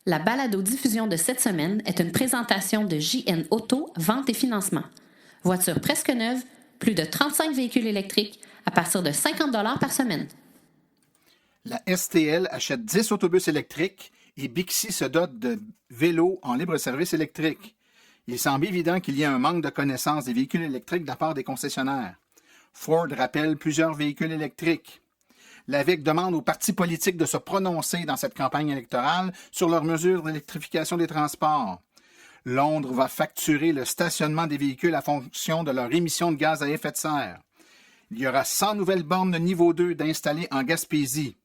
La balado-diffusion de cette semaine est une présentation de JN Auto, vente et financement. Voiture presque neuve, plus de 35 véhicules électriques à partir de 50 $ par semaine. La STL achète 10 autobus électriques et Bixi se dote de vélos en libre-service électrique. Il semble évident qu'il y a un manque de connaissance des véhicules électriques de la part des concessionnaires. Ford rappelle plusieurs véhicules électriques. L'AVEQ demande aux partis politiques de se prononcer dans cette campagne électorale sur leurs mesures d'électrification des transports. Londres va facturer le stationnement des véhicules à fonction de leur émission de gaz à effet de serre. Il y aura 100 nouvelles bornes de niveau 2 d'installer en Gaspésie.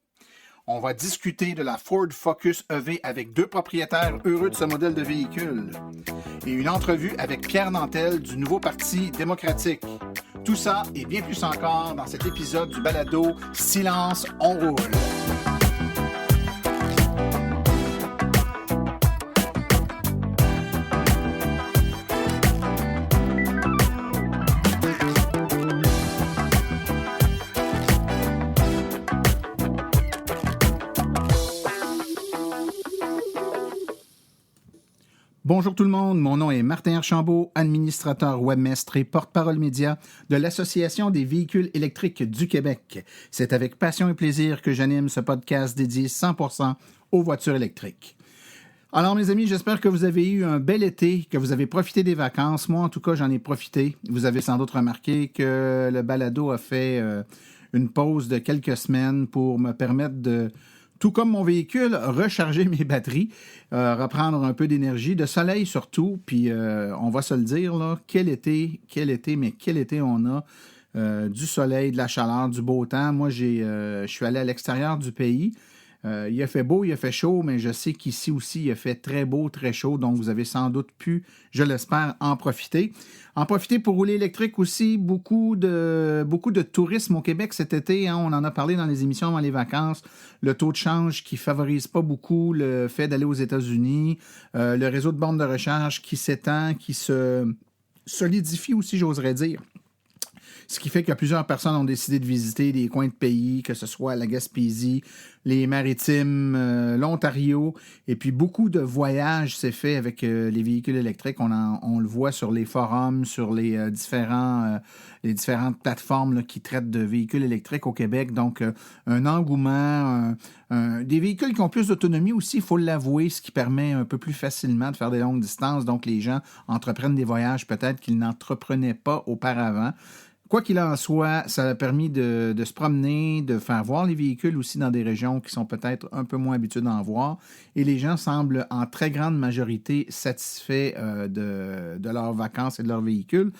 On va discuter de la Ford Focus EV avec 2 propriétaires heureux de ce modèle de véhicule. Et une entrevue avec Pierre Nantel du nouveau Parti démocratique. Tout ça et bien plus encore dans cet épisode du balado Silence, on roule. Bonjour tout le monde, mon nom est Martin Archambault, administrateur webmestre et porte-parole média de l'Association des véhicules électriques du Québec. C'est avec passion et plaisir que j'anime ce podcast dédié 100% aux voitures électriques. Alors mes amis, j'espère que vous avez eu un bel été, que vous avez profité des vacances. Moi en tout cas, j'en ai profité. Vous avez sans doute remarqué que le balado a fait une pause de quelques semaines pour me permettre de, tout comme mon véhicule, recharger mes batteries, reprendre un peu d'énergie, de soleil surtout, puis on va se le dire, là, quel été on a, du soleil, de la chaleur, du beau temps. Moi, je suis allé à l'extérieur du pays. Il a fait beau, il a fait chaud, mais je sais qu'ici aussi, il a fait très beau, très chaud, donc vous avez sans doute pu, je l'espère, en profiter. En profiter pour rouler électrique aussi, beaucoup de tourisme au Québec cet été, hein, on en a parlé dans les émissions avant les vacances, le taux de change qui favorise pas beaucoup le fait d'aller aux États-Unis, le réseau de bornes de recharge qui s'étend, qui se solidifie aussi, j'oserais dire. Ce qui fait que plusieurs personnes ont décidé de visiter des coins de pays, que ce soit la Gaspésie, les Maritimes, l'Ontario. Et puis, beaucoup de voyages s'est fait avec les véhicules électriques. On le voit sur les forums, sur les différentes plateformes là, qui traitent de véhicules électriques au Québec. Donc, un engouement, des véhicules qui ont plus d'autonomie aussi, il faut l'avouer, ce qui permet un peu plus facilement de faire des longues distances. Donc, les gens entreprennent des voyages peut-être qu'ils n'entreprenaient pas auparavant. Quoi qu'il en soit, ça a permis de se promener, de faire voir les véhicules aussi dans des régions qui sont peut-être un peu moins habituées d'en voir. Et les gens semblent en très grande majorité satisfaits de leurs vacances et de leurs véhicules.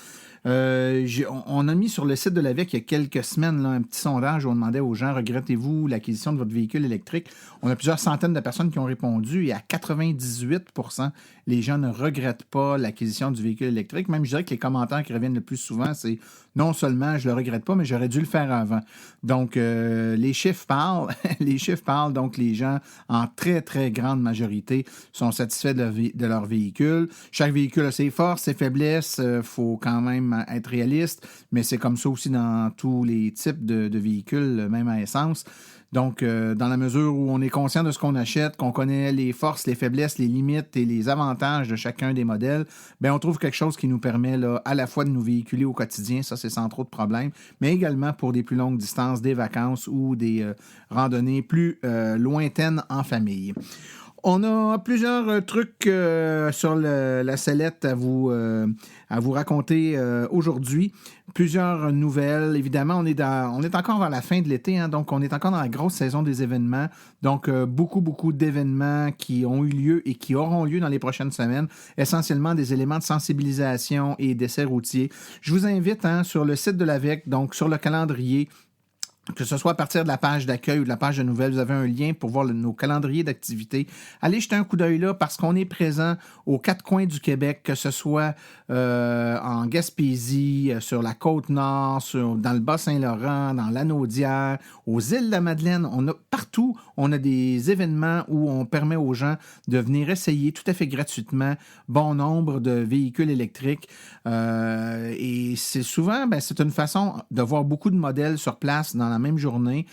On a mis sur le site de l'AVEQ il y a quelques semaines là, un petit sondage où on demandait aux gens, regrettez-vous l'acquisition de votre véhicule électrique? On a plusieurs centaines de personnes qui ont répondu et à 98%, les gens ne regrettent pas l'acquisition du véhicule électrique. Même je dirais que les commentaires qui reviennent le plus souvent, c'est non seulement je le regrette pas, mais j'aurais dû le faire avant. Donc, les chiffres parlent. Les chiffres parlent. Donc, les gens, en très, très grande majorité, sont satisfaits de leur véhicule. Chaque véhicule a ses forces, ses faiblesses. Faut quand même être réaliste. Mais c'est comme ça aussi dans tous les types de véhicules, même à essence. Donc, dans la mesure où on est conscient de ce qu'on achète, qu'on connaît les forces, les faiblesses, les limites et les avantages de chacun des modèles, bien, on trouve quelque chose qui nous permet là, à la fois de nous véhiculer au quotidien, ça c'est sans trop de problèmes, mais également pour des plus longues distances, des vacances ou des randonnées plus lointaines en famille. On a plusieurs trucs sur la sellette à vous raconter aujourd'hui. Plusieurs nouvelles. Évidemment, on est encore vers la fin de l'été, hein, donc on est encore dans la grosse saison des événements. Donc, beaucoup d'événements qui ont eu lieu et qui auront lieu dans les prochaines semaines. Essentiellement des éléments de sensibilisation et d'essais routiers. Je vous invite sur le site de l'AVEQ, donc sur le calendrier, que ce soit à partir de la page d'accueil ou de la page de nouvelles, vous avez un lien pour voir nos calendriers d'activités. Allez jeter un coup d'œil là parce qu'on est présent aux 4 coins du Québec, que ce soit en Gaspésie, sur la Côte-Nord, dans le Bas-Saint-Laurent, dans l'Anaudière, aux îles de la Madeleine. Partout, on a des événements où on permet aux gens de venir essayer tout à fait gratuitement bon nombre de véhicules électriques. Et c'est souvent, c'est une façon de voir beaucoup de modèles sur place dans la même journée.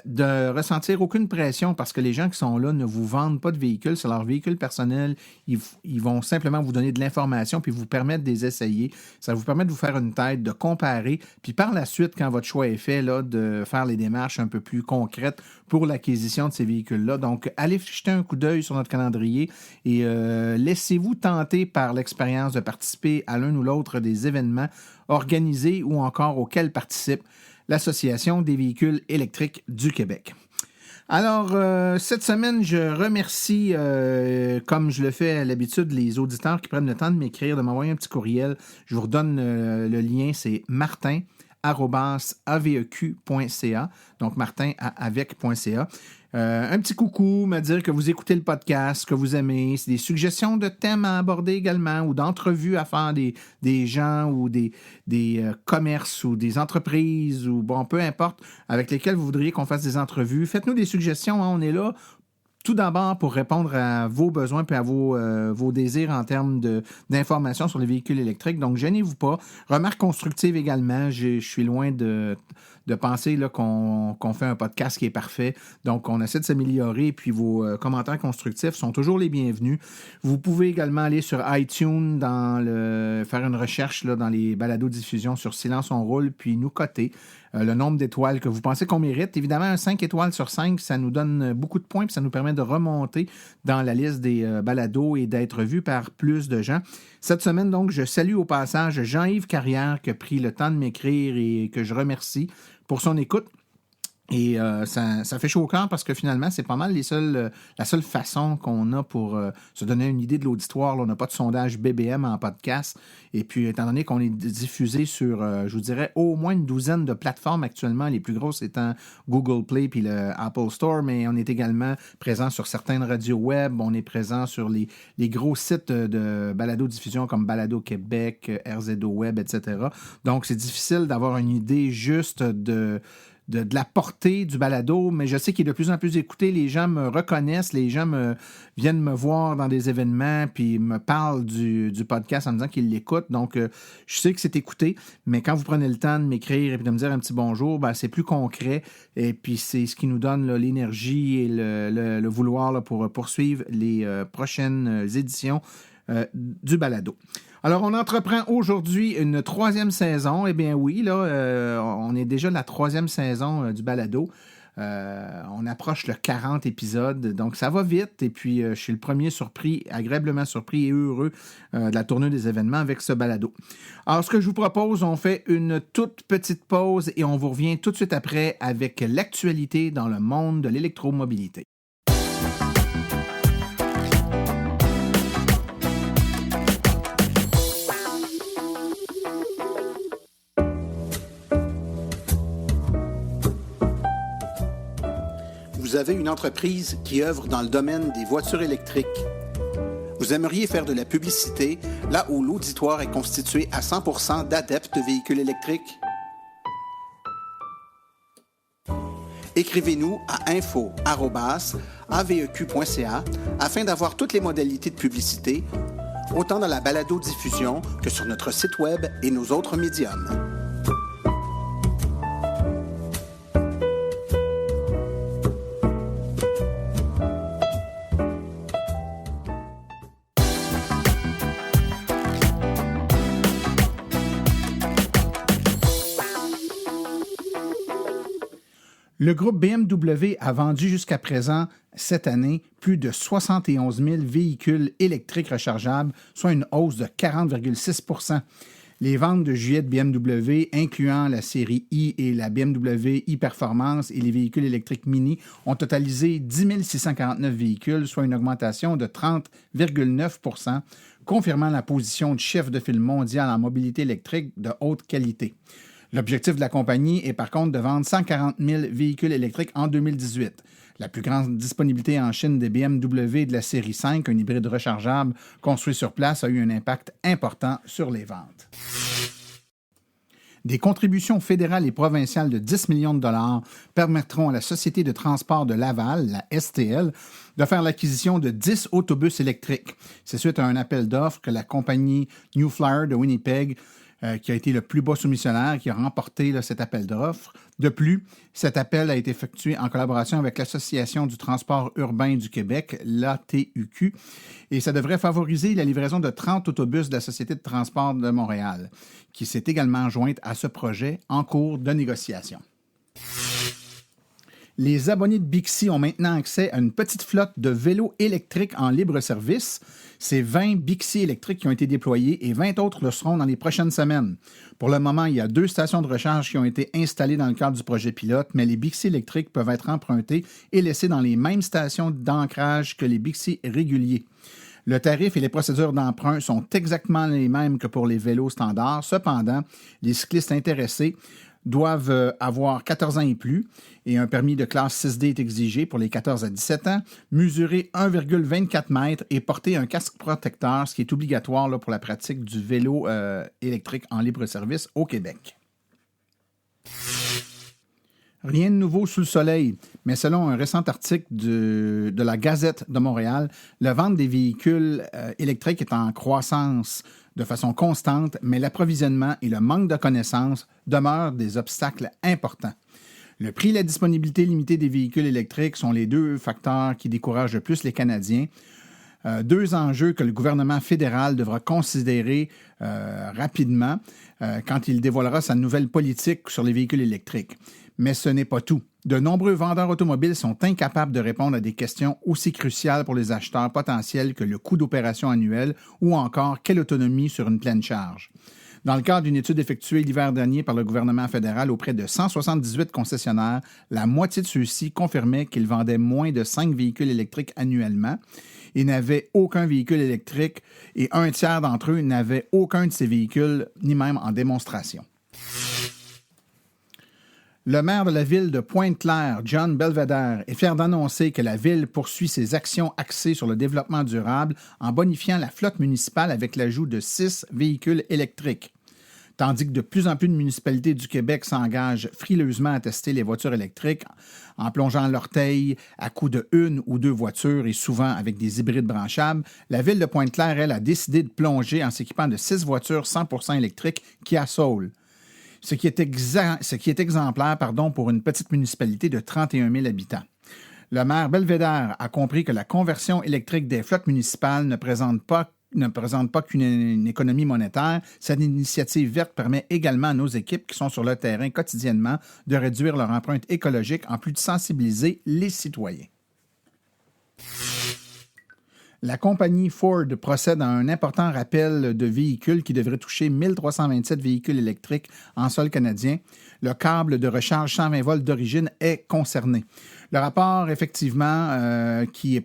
de ressentir aucune pression parce que les gens qui sont là ne vous vendent pas de véhicules, c'est leur véhicule personnel. Ils vont simplement vous donner de l'information puis vous permettre de les essayer. Ça vous permet de vous faire une tête, de comparer. Puis par la suite, quand votre choix est fait, là, de faire les démarches un peu plus concrètes pour l'acquisition de ces véhicules-là. Donc, allez jeter un coup d'œil sur notre calendrier et laissez-vous tenter par l'expérience de participer à l'un ou l'autre des événements organisés ou encore auxquels participe l'Association des véhicules électriques du Québec. Alors, cette semaine, je remercie, comme je le fais à l'habitude, les auditeurs qui prennent le temps de m'écrire, de m'envoyer un petit courriel. Je vous redonne le lien, c'est martin@aveq.ca, donc martin@avec.ca. Un petit coucou, me dire que vous écoutez le podcast, que vous aimez, c'est des suggestions de thèmes à aborder également ou d'entrevues à faire des gens ou des commerces ou des entreprises ou bon, peu importe, avec lesquels vous voudriez qu'on fasse des entrevues. Faites-nous des suggestions, hein, on est là. Tout d'abord, pour répondre à vos besoins et à vos désirs en termes d'informations sur les véhicules électriques. Donc, gênez-vous pas. Remarques constructives également. Je suis loin de penser là, qu'on fait un podcast qui est parfait. Donc, on essaie de s'améliorer. Puis, vos commentaires constructifs sont toujours les bienvenus. Vous pouvez également aller sur iTunes, faire une recherche là, dans les balados-diffusion sur Silence on roule, puis nous coter le nombre d'étoiles que vous pensez qu'on mérite. Évidemment, un 5 étoiles sur 5, ça nous donne beaucoup de points, puis ça nous permet de remonter dans la liste des balados et d'être vu par plus de gens. Cette semaine, donc, je salue au passage Jean-Yves Carrière qui a pris le temps de m'écrire et que je remercie pour son écoute. Et ça fait chaud au cœur parce que finalement, c'est pas mal la seule façon qu'on a pour se donner une idée de l'auditoire. Là, on n'a pas de sondage BBM en podcast. Et puis, étant donné qu'on est diffusé sur, je vous dirais, au moins une douzaine de plateformes actuellement, les plus grosses étant Google Play puis le Apple Store, mais on est également présent sur certaines radios web. On est présent sur les gros sites de balado-diffusion comme Balado Québec, RZO Web, etc. Donc, c'est difficile d'avoir une idée juste de la portée du balado, mais je sais qu'il est de plus en plus écouté. Les gens me reconnaissent, les gens viennent me voir dans des événements, puis me parlent du podcast en me disant qu'ils l'écoutent. Donc, je sais que c'est écouté, mais quand vous prenez le temps de m'écrire et puis de me dire un petit bonjour, ben, c'est plus concret. Et puis, c'est ce qui nous donne là, l'énergie et le vouloir là, pour poursuivre les prochaines éditions du balado. Alors, on entreprend aujourd'hui une 3e saison. Eh bien oui, là, on est déjà la 3e saison du balado. On approche le 40 épisodes, donc ça va vite. Et puis, je suis le premier surpris, agréablement surpris et heureux de la tournée des événements avec ce balado. Alors, ce que je vous propose, on fait une toute petite pause et on vous revient tout de suite après avec l'actualité dans le monde de l'électromobilité. Vous avez une entreprise qui œuvre dans le domaine des voitures électriques. Vous aimeriez faire de la publicité là où l'auditoire est constitué à 100% d'adeptes de véhicules électriques? Écrivez-nous à info@aveq.ca afin d'avoir toutes les modalités de publicité, autant dans la balado-diffusion que sur notre site web et nos autres médiums. Le groupe BMW a vendu jusqu'à présent, cette année, plus de 71 000 véhicules électriques rechargeables, soit une hausse de 40,6 %. Les ventes de juillet de BMW, incluant la série i et la BMW e-Performance et les véhicules électriques mini, ont totalisé 10 649 véhicules, soit une augmentation de 30,9 %, confirmant la position de chef de file mondial en mobilité électrique de haute qualité. L'objectif de la compagnie est par contre de vendre 140 000 véhicules électriques en 2018. La plus grande disponibilité en Chine des BMW de la série 5, un hybride rechargeable construit sur place, a eu un impact important sur les ventes. Des contributions fédérales et provinciales de 10 millions de dollars permettront à la Société de transport de Laval, la STL, de faire l'acquisition de 10 autobus électriques. C'est suite à un appel d'offres que la compagnie New Flyer de Winnipeg qui a été le plus bas soumissionnaire, qui a remporté cet appel d'offres. De plus, cet appel a été effectué en collaboration avec l'Association du transport urbain du Québec, l'ATUQ, et ça devrait favoriser la livraison de 30 autobus de la Société de transport de Montréal, qui s'est également jointe à ce projet en cours de négociation. Les abonnés de Bixi ont maintenant accès à une petite flotte de vélos électriques en libre service. C'est 20 Bixi électriques qui ont été déployés et 20 autres le seront dans les prochaines semaines. Pour le moment, il y a 2 stations de recharge qui ont été installées dans le cadre du projet pilote, mais les Bixi électriques peuvent être empruntés et laissés dans les mêmes stations d'ancrage que les Bixi réguliers. Le tarif et les procédures d'emprunt sont exactement les mêmes que pour les vélos standards. Cependant, les cyclistes intéressés doivent avoir 14 ans et plus et un permis de classe 6D est exigé pour les 14 à 17 ans, mesurer 1,24 mètres et porter un casque protecteur, ce qui est obligatoire là, pour la pratique du vélo électrique en libre-service au Québec. Rien de nouveau sous le soleil, mais selon un récent article de la Gazette de Montréal, la vente des véhicules électriques est en croissance de façon constante, mais l'approvisionnement et le manque de connaissances demeurent des obstacles importants. Le prix et la disponibilité limitée des véhicules électriques sont les 2 facteurs qui découragent le plus les Canadiens. 2 enjeux que le gouvernement fédéral devra considérer rapidement quand il dévoilera sa nouvelle politique sur les véhicules électriques. Mais ce n'est pas tout. De nombreux vendeurs automobiles sont incapables de répondre à des questions aussi cruciales pour les acheteurs potentiels que le coût d'opération annuel ou encore quelle autonomie sur une pleine charge. Dans le cadre d'une étude effectuée l'hiver dernier par le gouvernement fédéral auprès de 178 concessionnaires, la moitié de ceux-ci confirmaient qu'ils vendaient moins de 5 véhicules électriques annuellement et n'avaient aucun véhicule électrique et 1/3 d'entre eux n'avaient aucun de ces véhicules, ni même en démonstration. Le maire de la ville de Pointe-Claire, John Belvedere, est fier d'annoncer que la ville poursuit ses actions axées sur le développement durable en bonifiant la flotte municipale avec l'ajout de 6 véhicules électriques. Tandis que de plus en plus de municipalités du Québec s'engagent frileusement à tester les voitures électriques en plongeant l'orteil à coups de 1 ou 2 voitures et souvent avec des hybrides branchables, la ville de Pointe-Claire, elle, a décidé de plonger en s'équipant de 6 voitures 100% électriques Kia Soul. Ce qui est exemplaire pour une petite municipalité de 31 000 habitants. Le maire Belvedere a compris que la conversion électrique des flottes municipales ne présente pas qu'une économie monétaire. Cette initiative verte permet également à nos équipes qui sont sur le terrain quotidiennement de réduire leur empreinte écologique en plus de sensibiliser les citoyens. La compagnie Ford procède à un important rappel de véhicules qui devrait toucher 1327 véhicules électriques en sol canadien. Le câble de recharge 120 volts d'origine est concerné. Le rapport, effectivement, qui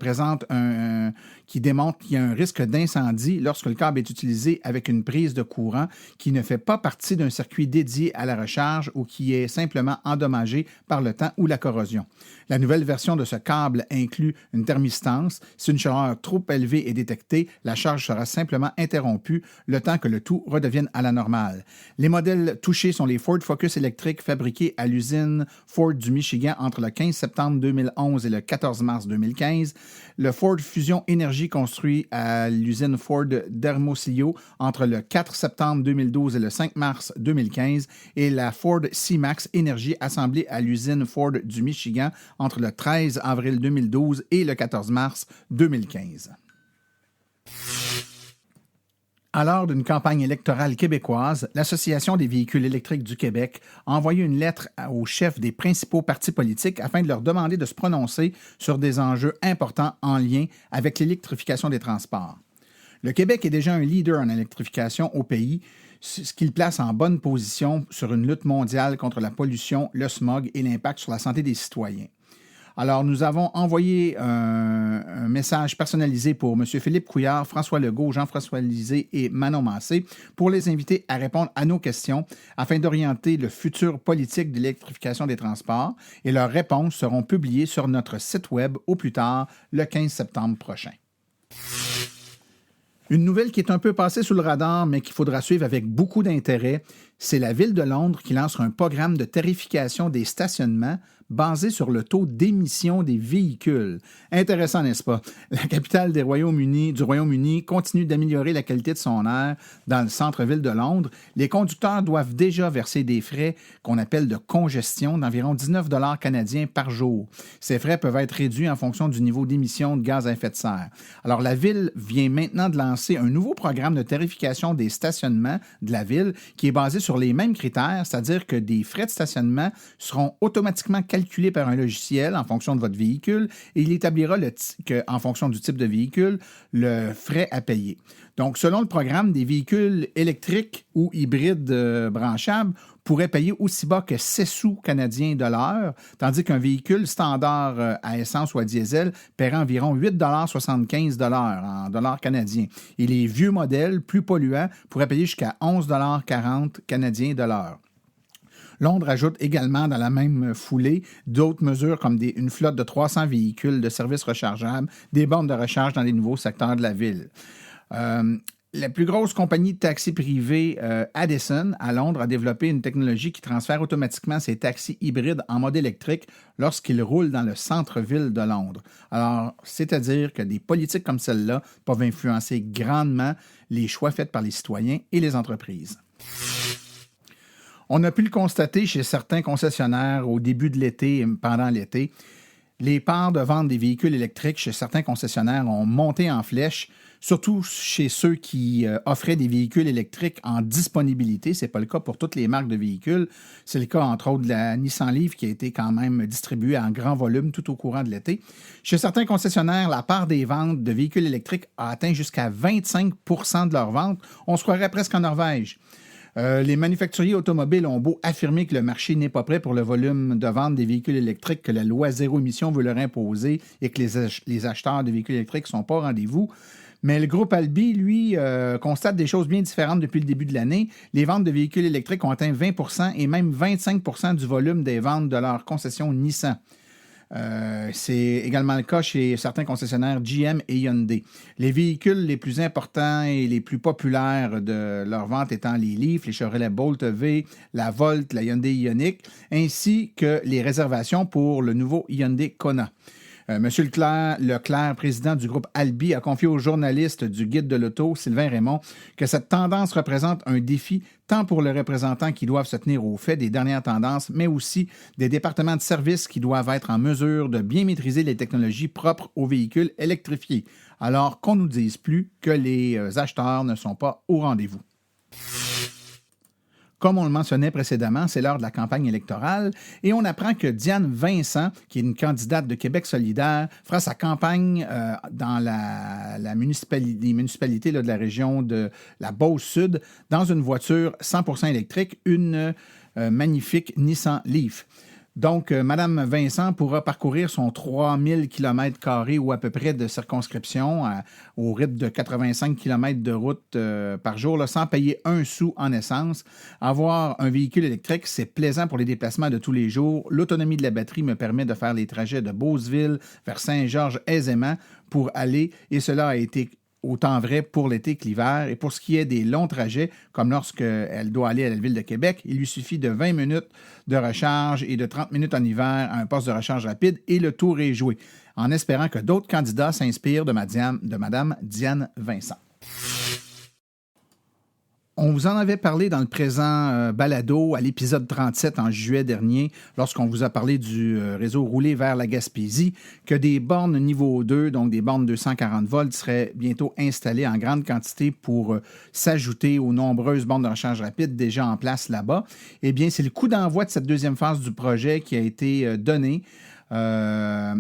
démontre qu'il y a un risque d'incendie lorsque le câble est utilisé avec une prise de courant qui ne fait pas partie d'un circuit dédié à la recharge ou qui est simplement endommagé par le temps ou la corrosion. La nouvelle version de ce câble inclut une thermistance. Si une chaleur trop élevée est détectée, la charge sera simplement interrompue le temps que le tout redevienne à la normale. Les modèles touchés sont les Ford Focus électriques fabriqués à l'usine Ford du Michigan entre le 15 septembre 2011 et le 14 mars 2015, le Ford Fusion Énergie construit à l'usine Ford d'Hermosillo entre le 4 septembre 2012 et le 5 mars 2015 et la Ford C-Max Énergie assemblée à l'usine Ford du Michigan entre le 13 avril 2012 et le 14 mars 2015. À l'heure d'une campagne électorale québécoise, l'Association des véhicules électriques du Québec a envoyé une lettre aux chefs des principaux partis politiques afin de leur demander de se prononcer sur des enjeux importants en lien avec l'électrification des transports. Le Québec est déjà un leader en électrification au pays, ce qui le place en bonne position sur une lutte mondiale contre la pollution, le smog et l'impact sur la santé des citoyens. Alors, nous avons envoyé un message personnalisé pour M. Philippe Couillard, François Legault, Jean-François Lisée et Manon Massé pour les inviter à répondre à nos questions afin d'orienter le futur politique de l'électrification des transports et leurs réponses seront publiées sur notre site web au plus tard le 15 septembre prochain. Une nouvelle qui est un peu passée sous le radar, mais qu'il faudra suivre avec beaucoup d'intérêt, c'est la Ville de Londres qui lance un programme de tarification des stationnements basé sur le taux d'émission des véhicules. Intéressant, n'est-ce pas? La capitale du Royaume-Uni continue d'améliorer la qualité de son air dans le centre-ville de Londres. Les conducteurs doivent déjà verser des frais qu'on appelle de congestion d'environ 19 $ canadiens par jour. Ces frais peuvent être réduits en fonction du niveau d'émission de gaz à effet de serre. Alors, la Ville vient maintenant de lancer un nouveau programme de tarification des stationnements de la Ville qui est basé sur les mêmes critères, c'est-à-dire que des frais de stationnement seront automatiquement calculés par un logiciel en fonction de votre véhicule et il établira en fonction du type de véhicule le frais à payer. Donc, selon le programme, des véhicules électriques ou hybrides branchables pourraient payer aussi bas que 6 sous canadiens de l'heure, tandis qu'un véhicule standard à essence ou à diesel paierait environ 8,75 $ en dollars canadiens. Et les vieux modèles, plus polluants, pourraient payer jusqu'à 11,40 $ canadiens de l'heure. Londres ajoute également dans la même foulée d'autres mesures comme une flotte de 300 véhicules de services rechargeables, des bornes de recharge dans les nouveaux secteurs de la ville. La plus grosse compagnie de taxis privés, Addison, à Londres, a développé une technologie qui transfère automatiquement ses taxis hybrides en mode électrique lorsqu'ils roulent dans le centre-ville de Londres. Alors, c'est-à-dire que des politiques comme celle-là peuvent influencer grandement les choix faits par les citoyens et les entreprises. On a pu le constater chez certains concessionnaires au début de l'été et pendant l'été. Les parts de vente des véhicules électriques chez certains concessionnaires ont monté en flèche, surtout chez ceux qui offraient des véhicules électriques en disponibilité. Ce n'est pas le cas pour toutes les marques de véhicules. C'est le cas, entre autres, de la Nissan Leaf qui a été quand même distribuée en grand volume tout au courant de l'été. Chez certains concessionnaires, la part des ventes de véhicules électriques a atteint jusqu'à 25 % de leurs ventes. On se croirait presque en Norvège. Les manufacturiers automobiles ont beau affirmer que le marché n'est pas prêt pour le volume de vente des véhicules électriques que la loi zéro émission veut leur imposer et que les acheteurs de véhicules électriques ne sont pas au rendez-vous. Mais le groupe Albi, lui, constate des choses bien différentes depuis le début de l'année. Les ventes de véhicules électriques ont atteint 20 % et même 25 % du volume des ventes de leur concession Nissan. C'est également le cas chez certains concessionnaires GM et Hyundai. Les véhicules les plus importants et les plus populaires de leur vente étant les Leaf, les Chevrolet Bolt EV, la Volt, la Hyundai Ioniq, ainsi que les réservations pour le nouveau Hyundai Kona. Monsieur Leclerc, président du groupe Albi, a confié au journaliste du Guide de l'auto, Sylvain Raymond, que cette tendance représente un défi tant pour les représentants qui doivent se tenir au fait des dernières tendances, mais aussi des départements de services qui doivent être en mesure de bien maîtriser les technologies propres aux véhicules électrifiés, alors qu'on ne nous dise plus que les acheteurs ne sont pas au rendez-vous. Comme on le mentionnait précédemment, c'est l'heure de la campagne électorale et on apprend que Diane Vincent, qui est une candidate de Québec solidaire, fera sa campagne dans les municipalités de la région de la Beauce-Sud dans une voiture 100% électrique, une magnifique Nissan Leaf. Donc, Mme Vincent pourra parcourir son 3000 km² ou à peu près de circonscription au rythme de 85 km de route par jour, là, sans payer un sou en essence. Avoir un véhicule électrique, c'est plaisant pour les déplacements de tous les jours. L'autonomie de la batterie me permet de faire les trajets de Beauceville vers Saint-Georges aisément pour aller, et cela a été autant vrai pour l'été que l'hiver. Et pour ce qui est des longs trajets, comme lorsqu'elle doit aller à la ville de Québec, il lui suffit de 20 minutes de recharge et de 30 minutes en hiver à un poste de recharge rapide et le tour est joué, en espérant que d'autres candidats s'inspirent de Mme Diane Vincent. On vous en avait parlé dans le présent balado à l'épisode 37 en juillet dernier, lorsqu'on vous a parlé du réseau roulé vers la Gaspésie, que des bornes niveau 2, donc des bornes 240 volts, seraient bientôt installées en grande quantité pour s'ajouter aux nombreuses bornes de recharge rapide déjà en place là-bas. Eh bien, c'est le coup d'envoi de cette deuxième phase du projet qui a été donné à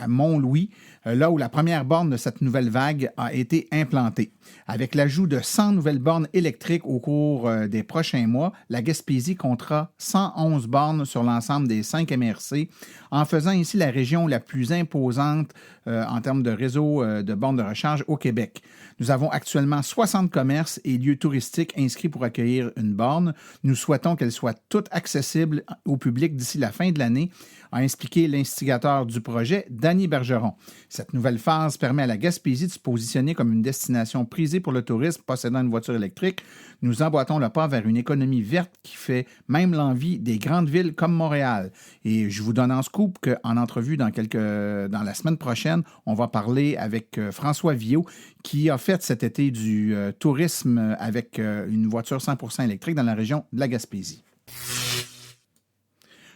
Mont-Louis, là où la première borne de cette nouvelle vague a été implantée. Avec l'ajout de 100 nouvelles bornes électriques au cours des prochains mois, la Gaspésie comptera 111 bornes sur l'ensemble des 5 MRC, en faisant ainsi la région la plus imposante en termes de réseau de bornes de recharge au Québec. Nous avons actuellement 60 commerces et lieux touristiques inscrits pour accueillir une borne. Nous souhaitons qu'elles soient toutes accessibles au public d'ici la fin de l'année, a expliqué l'instigateur du projet, Danny Bergeron. Cette nouvelle phase permet à la Gaspésie de se positionner comme une destination prisée pour le tourisme possédant une voiture électrique. Nous emboîtons le pas vers une économie verte qui fait même l'envie des grandes villes comme Montréal. Et je vous donne en scoop qu'en entrevue dans la semaine prochaine, on va parler avec François Viault qui a fait cet été du tourisme avec une voiture 100% électrique dans la région de la Gaspésie.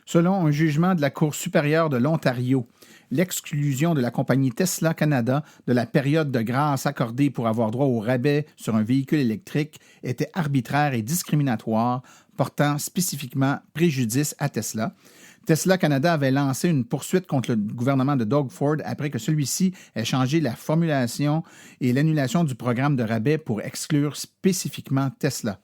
Selon un jugement de la Cour supérieure de l'Ontario, l'exclusion de la compagnie Tesla Canada de la période de grâce accordée pour avoir droit au rabais sur un véhicule électrique était arbitraire et discriminatoire, portant spécifiquement préjudice à Tesla. Tesla Canada avait lancé une poursuite contre le gouvernement de Doug Ford après que celui-ci ait changé la formulation et l'annulation du programme de rabais pour exclure spécifiquement Tesla.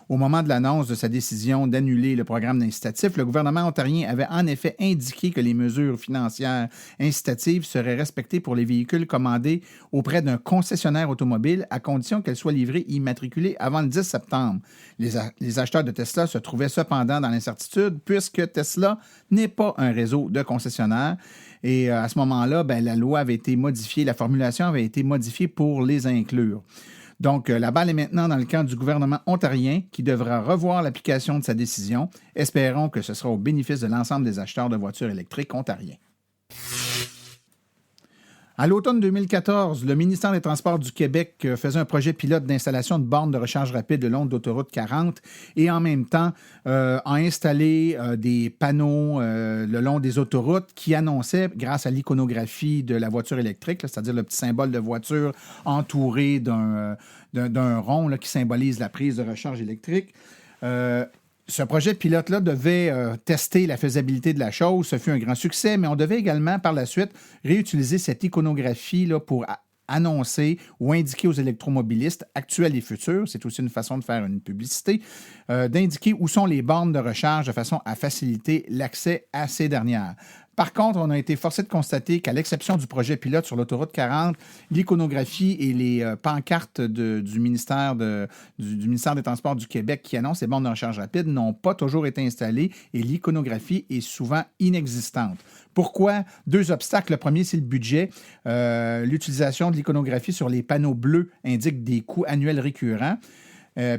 Au moment de l'annonce de sa décision d'annuler le programme d'incitatif, le gouvernement ontarien avait en effet indiqué que les mesures financières incitatives seraient respectées pour les véhicules commandés auprès d'un concessionnaire automobile à condition qu'elles soient livrées et immatriculées avant le 10 septembre. Les acheteurs de Tesla se trouvaient cependant dans l'incertitude puisque Tesla n'est pas un réseau de concessionnaires. Et à ce moment-là, la loi avait été modifiée, la formulation avait été modifiée pour les inclure. Donc, la balle est maintenant dans le camp du gouvernement ontarien qui devra revoir l'application de sa décision. Espérons que ce sera au bénéfice de l'ensemble des acheteurs de voitures électriques ontariens. À l'automne 2014, le ministère des Transports du Québec faisait un projet pilote d'installation de bornes de recharge rapide le long de l'autoroute 40 et en même temps a installé des panneaux le long des autoroutes qui annonçaient, grâce à l'iconographie de la voiture électrique, c'est-à-dire le petit symbole de voiture entouré d'un rond qui symbolise la prise de recharge électrique, ce projet pilote-là devait tester la faisabilité de la chose. Ce fut un grand succès, mais on devait également, par la suite, réutiliser cette iconographie-là pour annoncer ou indiquer aux électromobilistes actuels et futurs, c'est aussi une façon de faire une publicité, d'indiquer où sont les bornes de recharge de façon à faciliter l'accès à ces dernières. Par contre, on a été forcé de constater qu'à l'exception du projet pilote sur l'autoroute 40, l'iconographie et les pancartes du ministère des Transports du Québec qui annoncent les bornes de recharge rapide n'ont pas toujours été installées et l'iconographie est souvent inexistante. Pourquoi? 2 obstacles. Le premier, c'est le budget. L'utilisation de l'iconographie sur les panneaux bleus indique des coûts annuels récurrents.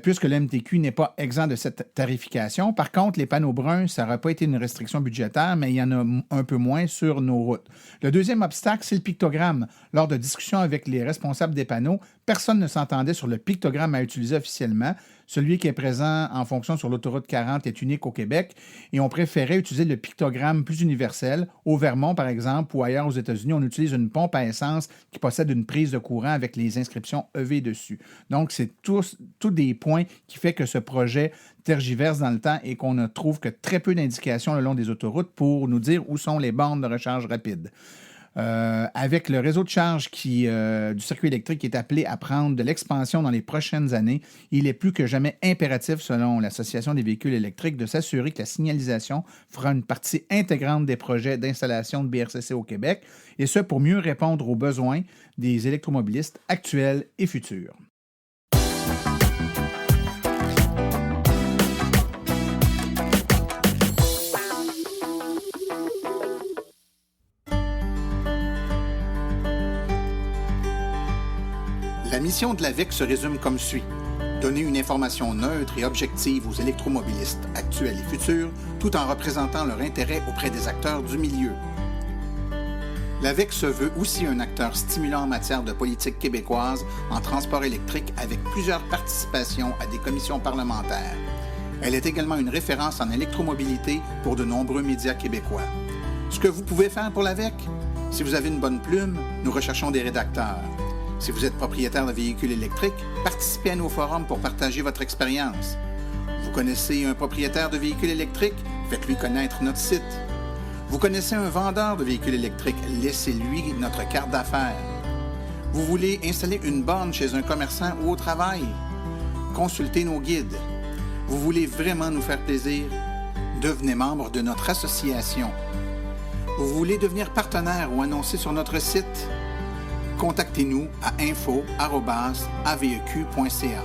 Puisque le MTQ n'est pas exempt de cette tarification. Par contre, les panneaux bruns, ça n'aurait pas été une restriction budgétaire, mais il y en a un peu moins sur nos routes. Le deuxième obstacle, c'est le pictogramme. Lors de discussions avec les responsables des panneaux, personne ne s'entendait sur le pictogramme à utiliser officiellement. Celui qui est présent en fonction sur l'autoroute 40 est unique au Québec et on préférait utiliser le pictogramme plus universel. Au Vermont, par exemple, ou ailleurs aux États-Unis, on utilise une pompe à essence qui possède une prise de courant avec les inscriptions EV dessus. Donc, c'est tous des points qui fait que ce projet tergiverse dans le temps et qu'on ne trouve que très peu d'indications le long des autoroutes pour nous dire où sont les bornes de recharge rapide. Avec le réseau de charge du circuit électrique qui est appelé à prendre de l'expansion dans les prochaines années, il est plus que jamais impératif, selon l'Association des véhicules électriques, de s'assurer que la signalisation fera une partie intégrante des projets d'installation de BRCC au Québec, et ce pour mieux répondre aux besoins des électromobilistes actuels et futurs. La mission de l'AVEQ se résume comme suit. Donner une information neutre et objective aux électromobilistes actuels et futurs, tout en représentant leur intérêt auprès des acteurs du milieu. L'AVEQ se veut aussi un acteur stimulant en matière de politique québécoise en transport électrique avec plusieurs participations à des commissions parlementaires. Elle est également une référence en électromobilité pour de nombreux médias québécois. Ce que vous pouvez faire pour l'AVEQ? Si vous avez une bonne plume, nous recherchons des rédacteurs. Si vous êtes propriétaire de véhicules électriques, participez à nos forums pour partager votre expérience. Vous connaissez un propriétaire de véhicules électriques? Faites-lui connaître notre site. Vous connaissez un vendeur de véhicules électriques? Laissez-lui notre carte d'affaires. Vous voulez installer une borne chez un commerçant ou au travail? Consultez nos guides. Vous voulez vraiment nous faire plaisir? Devenez membre de notre association. Vous voulez devenir partenaire ou annoncer sur notre site? Contactez-nous à info@aveq.ca.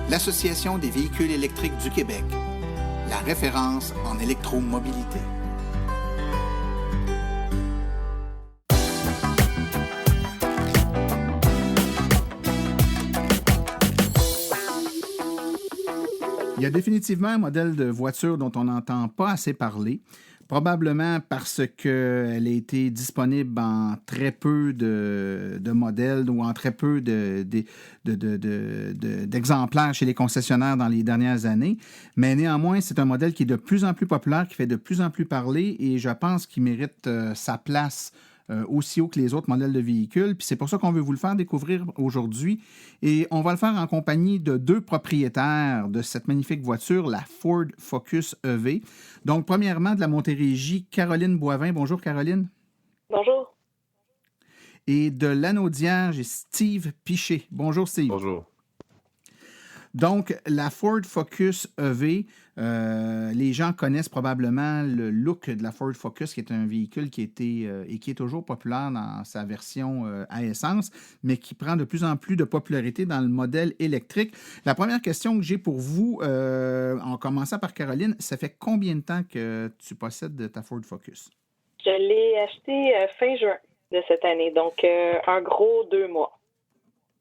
L'Association des véhicules électriques du Québec, la référence en électromobilité. Il y a définitivement un modèle de voiture dont on n'entend pas assez parler, probablement parce qu'elle a été disponible en très peu de modèles ou en très peu d'exemplaires chez les concessionnaires dans les dernières années. Mais néanmoins, c'est un modèle qui est de plus en plus populaire, qui fait de plus en plus parler et je pense qu'il mérite sa place aussi haut que les autres modèles de véhicules. Puis c'est pour ça qu'on veut vous le faire découvrir aujourd'hui. Et on va le faire en compagnie de 2 propriétaires de cette magnifique voiture, la Ford Focus EV. Donc, premièrement, de la Montérégie, Caroline Boivin. Bonjour, Caroline. Bonjour. Et de Lanaudière, j'ai Steve Piché. Bonjour, Steve. Bonjour. Donc, la Ford Focus EV, les gens connaissent probablement le look de la Ford Focus, qui est un véhicule qui était et qui est toujours populaire dans sa version à essence, mais qui prend de plus en plus de popularité dans le modèle électrique. La première question que j'ai pour vous, en commençant par Caroline, ça fait combien de temps que tu possèdes ta Ford Focus? Je l'ai acheté fin juin de cette année, donc un gros 2 mois.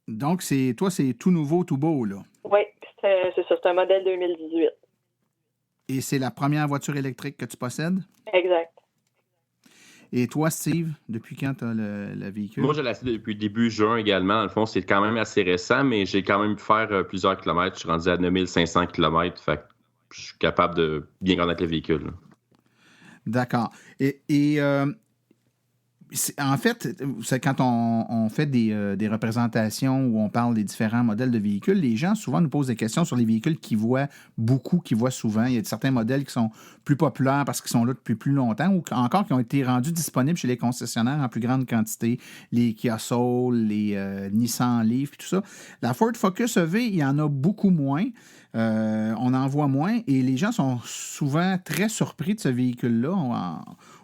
Donc, c'est tout nouveau, tout beau, là. Oui, c'est ça, c'est un modèle 2018. Et c'est la première voiture électrique que tu possèdes? Exact. Et toi, Steve, depuis quand tu as le véhicule? Moi, je l'ai acheté depuis début juin également. Dans le fond, c'est quand même assez récent, mais j'ai quand même pu faire plusieurs kilomètres. Je suis rendu à 9500 kilomètres, fait que je suis capable de bien connaître le véhicule. D'accord. En fait, c'est quand on fait des représentations où on parle des différents modèles de véhicules, les gens souvent nous posent des questions sur les véhicules qu'ils voient beaucoup, qu'ils voient souvent. Il y a certains modèles qui sont plus populaires parce qu'ils sont là depuis plus longtemps ou encore qui ont été rendus disponibles chez les concessionnaires en plus grande quantité. Les Kia Soul, les Nissan Leaf, tout ça. La Ford Focus EV, il y en a beaucoup moins. On en voit moins et les gens sont souvent très surpris de ce véhicule-là,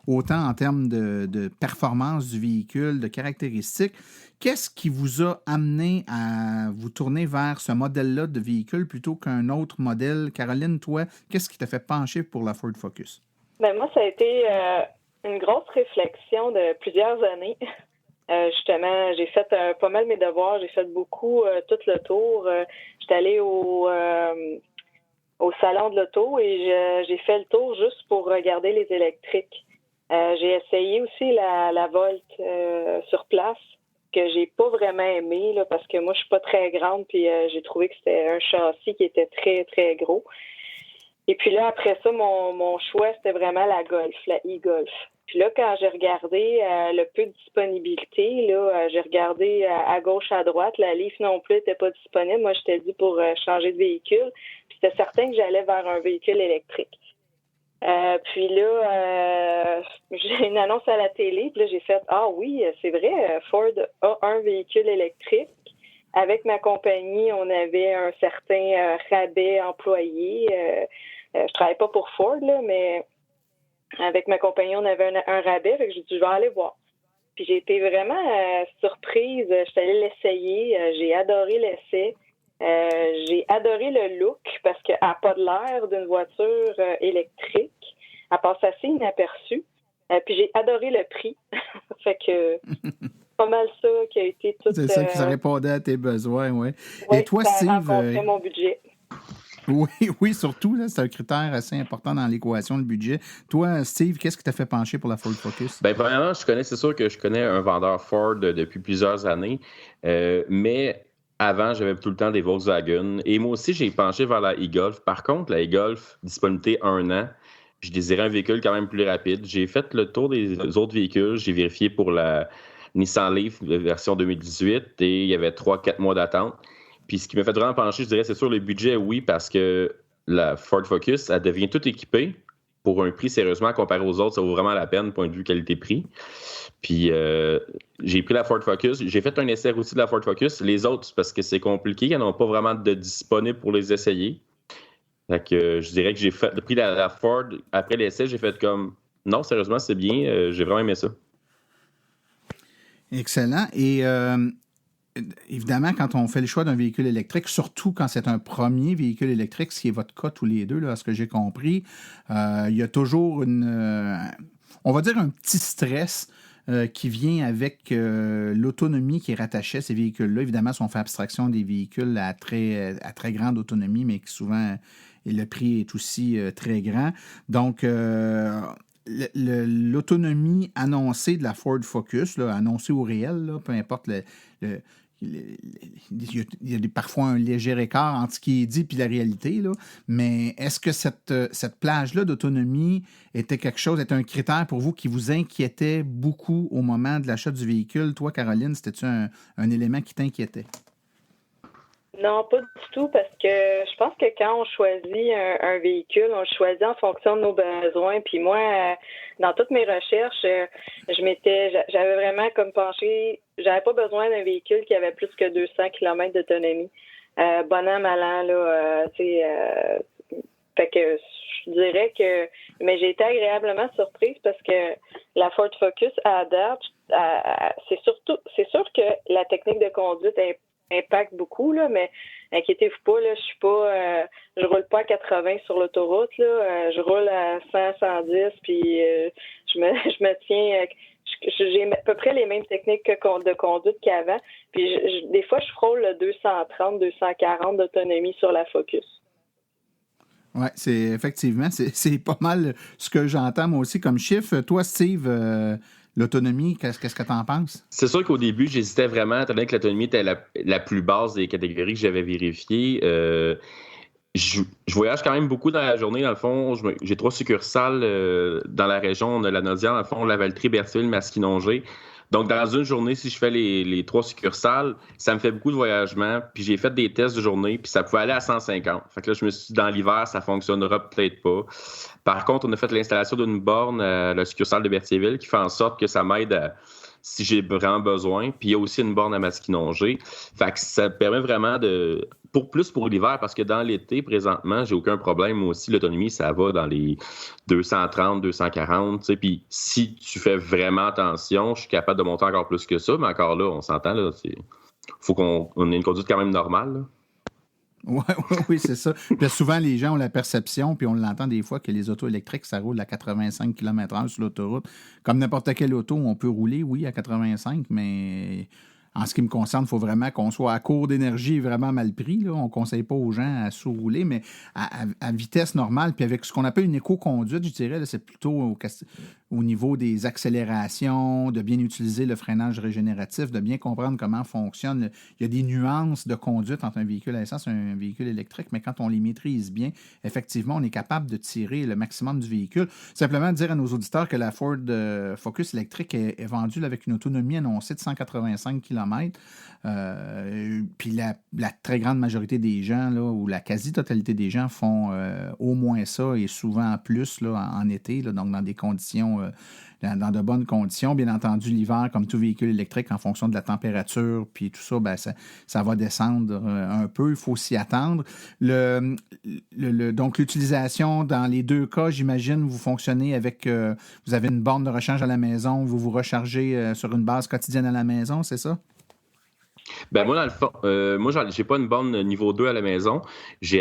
autant en termes de performance du véhicule, de caractéristiques. Qu'est-ce qui vous a amené à vous tourner vers ce modèle-là de véhicule plutôt qu'un autre modèle? Caroline, toi, qu'est-ce qui t'a fait pencher pour la Ford Focus? Ben moi, ça a été une grosse réflexion de plusieurs années. Justement, j'ai fait pas mal mes devoirs, j'ai fait beaucoup tout le tour. J'étais allée au salon de l'auto et j'ai fait le tour juste pour regarder les électriques. J'ai essayé aussi la Volt sur place, que j'ai pas vraiment aimé là, parce que moi je suis pas très grande, puis j'ai trouvé que c'était un châssis qui était très très gros. Et puis là après ça, mon choix c'était vraiment la Golf, la e-Golf. Puis là quand j'ai regardé le peu de disponibilité, là j'ai regardé à gauche à droite, la Leaf non plus était pas disponible. Moi j'étais dit pour changer de véhicule, puis c'était certain que j'allais vers un véhicule électrique. Puis là, j'ai une annonce à la télé, puis là, j'ai fait « Ah oui, c'est vrai, Ford a un véhicule électrique. » Avec ma compagnie, on avait un certain rabais employé. Je travaille pas pour Ford, là, mais avec ma compagnie, on avait un rabais, fait que j'ai dit « Je vais aller voir. » Puis j'ai été vraiment surprise. Je suis allée l'essayer. J'ai adoré l'essai. J'ai adoré le look parce qu'elle n'a pas de l'air d'une voiture électrique. Elle passe assez inaperçue. Puis j'ai adoré le prix. Fait que pas mal ça qui a été tout... C'est ça qui répondait à tes besoins, oui. Oui, et toi, ça Steve... a rencontré mon budget. Oui, surtout, là, c'est un critère assez important dans l'équation, le budget. Toi, Steve, qu'est-ce qui t'a fait pencher pour la Ford Focus? Bien, premièrement, c'est sûr que je connais un vendeur Ford depuis plusieurs années, mais avant, j'avais tout le temps des Volkswagen. Et moi aussi, j'ai penché vers la e-Golf. Par contre, la e-Golf, disponibilité 1 an, je désirais un véhicule quand même plus rapide. J'ai fait le tour des autres véhicules. J'ai vérifié pour la Nissan Leaf, version 2018, et il y avait 3-4 mois d'attente. Puis ce qui m'a fait vraiment pencher, je dirais, c'est sûr le budget, oui, parce que la Ford Focus, elle devient toute équipée pour un prix sérieusement comparé aux autres. Ça vaut vraiment la peine, point de vue qualité-prix. Puis j'ai pris la Ford Focus. J'ai fait un essai aussi de la Ford Focus. Les autres, parce que c'est compliqué, ils n'en ont pas vraiment de disponibles pour les essayer. Fait que je dirais que j'ai pris la Ford. Après l'essai, j'ai fait comme non, sérieusement, c'est bien. J'ai vraiment aimé ça. Excellent. Et évidemment, quand on fait le choix d'un véhicule électrique, surtout quand c'est un premier véhicule électrique, ce qui est votre cas tous les deux, là, à ce que j'ai compris, il y a toujours on va dire un petit stress qui vient avec l'autonomie qui est rattachée à ces véhicules-là. Évidemment, si on fait abstraction des véhicules à très grande autonomie, mais qui souvent le prix est aussi très grand. Donc, l'autonomie annoncée de la Ford Focus, là, annoncée au réel, là, peu importe il y a parfois un léger écart entre ce qui est dit et la réalité, là. Mais est-ce que cette plage-là d'autonomie était un critère pour vous qui vous inquiétait beaucoup au moment de l'achat du véhicule? Toi, Caroline, c'était-tu un élément qui t'inquiétait? Non, pas du tout, parce que je pense que quand on choisit un véhicule, on le choisit en fonction de nos besoins. Puis moi, dans toutes mes recherches, j'avais vraiment comme penché, j'avais pas besoin d'un véhicule qui avait plus que 200 km d'autonomie. Bon an, mal an, là, fait que je dirais que, mais j'ai été agréablement surprise parce que la Ford Focus à date, c'est sûr que la technique de conduite impacte beaucoup, là, mais inquiétez-vous pas, là, je roule pas à 80 sur l'autoroute, là, je roule à 100, 110, puis je me tiens, j'ai à peu près les mêmes techniques de conduite qu'avant, puis des fois je frôle le 230, 240 d'autonomie sur la Focus. Oui, c'est pas mal ce que j'entends moi aussi comme chiffre. Toi, Steve, l'autonomie, qu'est-ce que tu en penses? C'est sûr qu'au début, j'hésitais vraiment, étant donné que l'autonomie était la plus basse des catégories que j'avais vérifiées. Je voyage quand même beaucoup dans la journée. Dans le fond, j'ai 3 succursales dans la région. On a la Naudière, dans le fond, Lavaltrie, Bertheville, Masquinongé. Donc, dans une journée, si je fais les 3 succursales, ça me fait beaucoup de voyagements. Puis j'ai fait des tests de journée, puis ça pouvait aller à 150. Fait que là, je me suis dit, dans l'hiver, ça fonctionnera peut-être pas. Par contre, on a fait l'installation d'une borne à la succursale de Berthierville qui fait en sorte que ça m'aide si j'ai vraiment besoin. Puis il y a aussi une borne à Masquinongé. Fait que ça permet vraiment pour l'hiver, parce que dans l'été, présentement, j'ai aucun problème. Moi aussi, l'autonomie, ça va dans les 230, 240. Tu sais. Puis si tu fais vraiment attention, je suis capable de monter encore plus que ça. Mais encore là, on s'entend, là. Faut qu'on ait une conduite quand même normale, là. Oui, c'est ça. Puis souvent, les gens ont la perception, puis on l'entend des fois, que les autos électriques, ça roule à 85 km/h sur l'autoroute. Comme n'importe quelle auto, on peut rouler, oui, à 85, mais en ce qui me concerne, il faut vraiment qu'on soit à court d'énergie et vraiment mal pris, là. On ne conseille pas aux gens à sous-rouler, mais à vitesse normale, puis avec ce qu'on appelle une éco-conduite, je dirais, là, c'est plutôt au niveau des accélérations, de bien utiliser le freinage régénératif, de bien comprendre comment fonctionne. Il y a des nuances de conduite entre un véhicule à essence et un véhicule électrique, mais quand on les maîtrise bien, effectivement, on est capable de tirer le maximum du véhicule. Simplement dire à nos auditeurs que la Ford Focus électrique est vendue là, avec une autonomie annoncée de 185 km. Puis la très grande majorité des gens, là, ou la quasi-totalité des gens font au moins ça et souvent plus là, en été, là, donc dans des conditions, dans de bonnes conditions. Bien entendu, l'hiver, comme tout véhicule électrique, en fonction de la température, puis tout ça, ben, ça va descendre un peu. Il faut s'y attendre. Donc, l'utilisation, dans les deux cas, j'imagine, vous fonctionnez avec, vous avez une borne de recharge à la maison, vous vous rechargez sur une base quotidienne à la maison, c'est ça? Ben moi, dans le fond, j'ai pas une borne niveau 2 à la maison. Je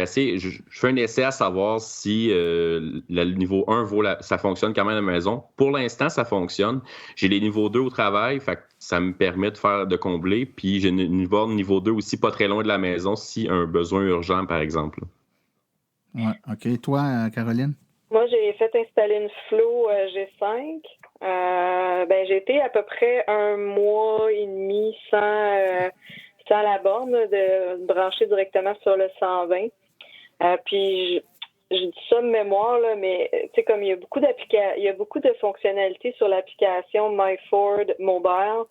fais un essai à savoir si le niveau 1 ça fonctionne quand même à la maison. Pour l'instant, ça fonctionne. J'ai les niveaux 2 au travail, fait que ça me permet de combler. Puis j'ai une borne niveau 2 aussi pas très loin de la maison si un besoin urgent, par exemple. Oui, OK. Toi, Caroline? Moi, j'ai fait installer une Flow G5. J'ai été à peu près 1 mois et demi sans la borne, de brancher directement sur le 120. Puis je dis ça de mémoire, là, mais tu sais, comme il y a beaucoup de fonctionnalités sur l'application MyFord Mobile.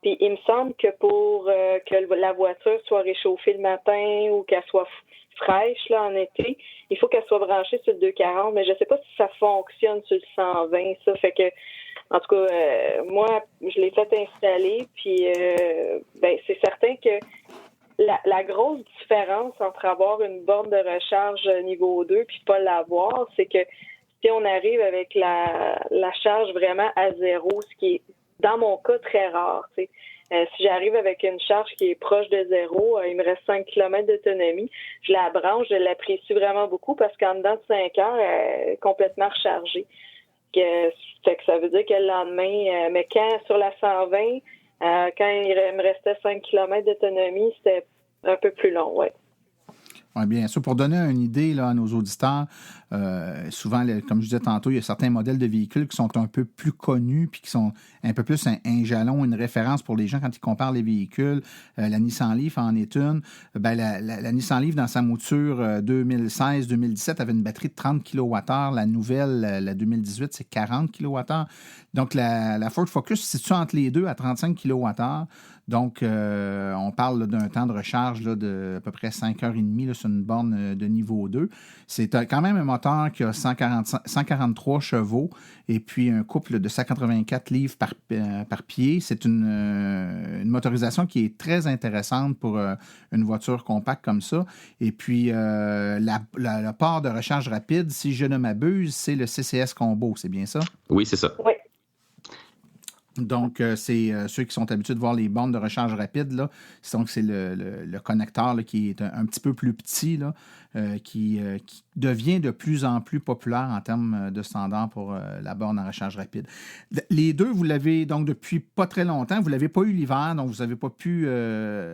Puis il me semble que pour que la voiture soit réchauffée le matin ou qu'elle soit fraîche là, en été, il faut qu'elle soit branchée sur le 240, mais je ne sais pas si ça fonctionne sur le 120, ça. Fait que, en tout cas, moi, je l'ai fait installer, puis c'est certain que la grosse différence entre avoir une borne de recharge niveau 2 puis pas l'avoir, c'est que si on arrive avec la charge vraiment à zéro, ce qui est, dans mon cas, très rare, tu sais. Si j'arrive avec une charge qui est proche de zéro, il me reste 5 km d'autonomie, je la branche, je l'apprécie vraiment beaucoup parce qu'en dedans de 5 heures, elle est complètement rechargée. Fait que ça veut dire que le lendemain, mais quand sur la 120, quand il me restait 5 km d'autonomie, c'était un peu plus long, ouais. Oui, bien sûr. Pour donner une idée là, à nos auditeurs, souvent, comme je disais tantôt, il y a certains modèles de véhicules qui sont un peu plus connus puis qui sont un peu plus un jalon, une référence pour les gens quand ils comparent les véhicules. La Nissan Leaf en est une. La Nissan Leaf, dans sa mouture 2016-2017, avait une batterie de 30 kWh. La nouvelle, la 2018, c'est 40 kWh. Donc, la Ford Focus se situe entre les deux à 35 kWh. Donc, on parle là, d'un temps de recharge là, de à peu près 5h30 là, sur une borne de niveau 2. C'est quand même un moteur qui a 143 chevaux et puis un couple de 184 livres par pied. C'est une motorisation qui est très intéressante pour une voiture compacte comme ça. Et puis, le port de recharge rapide, si je ne m'abuse, c'est le CCS Combo, c'est bien ça? Oui, c'est ça. Oui. Donc, c'est ceux qui sont habitués de voir les bornes de recharge rapide, là. Donc, c'est le connecteur là, qui est un petit peu plus petit, là, qui devient de plus en plus populaire en termes de standard pour la borne à recharge rapide. Les deux, vous l'avez donc depuis pas très longtemps. Vous ne l'avez pas eu l'hiver, donc vous n'avez pas pu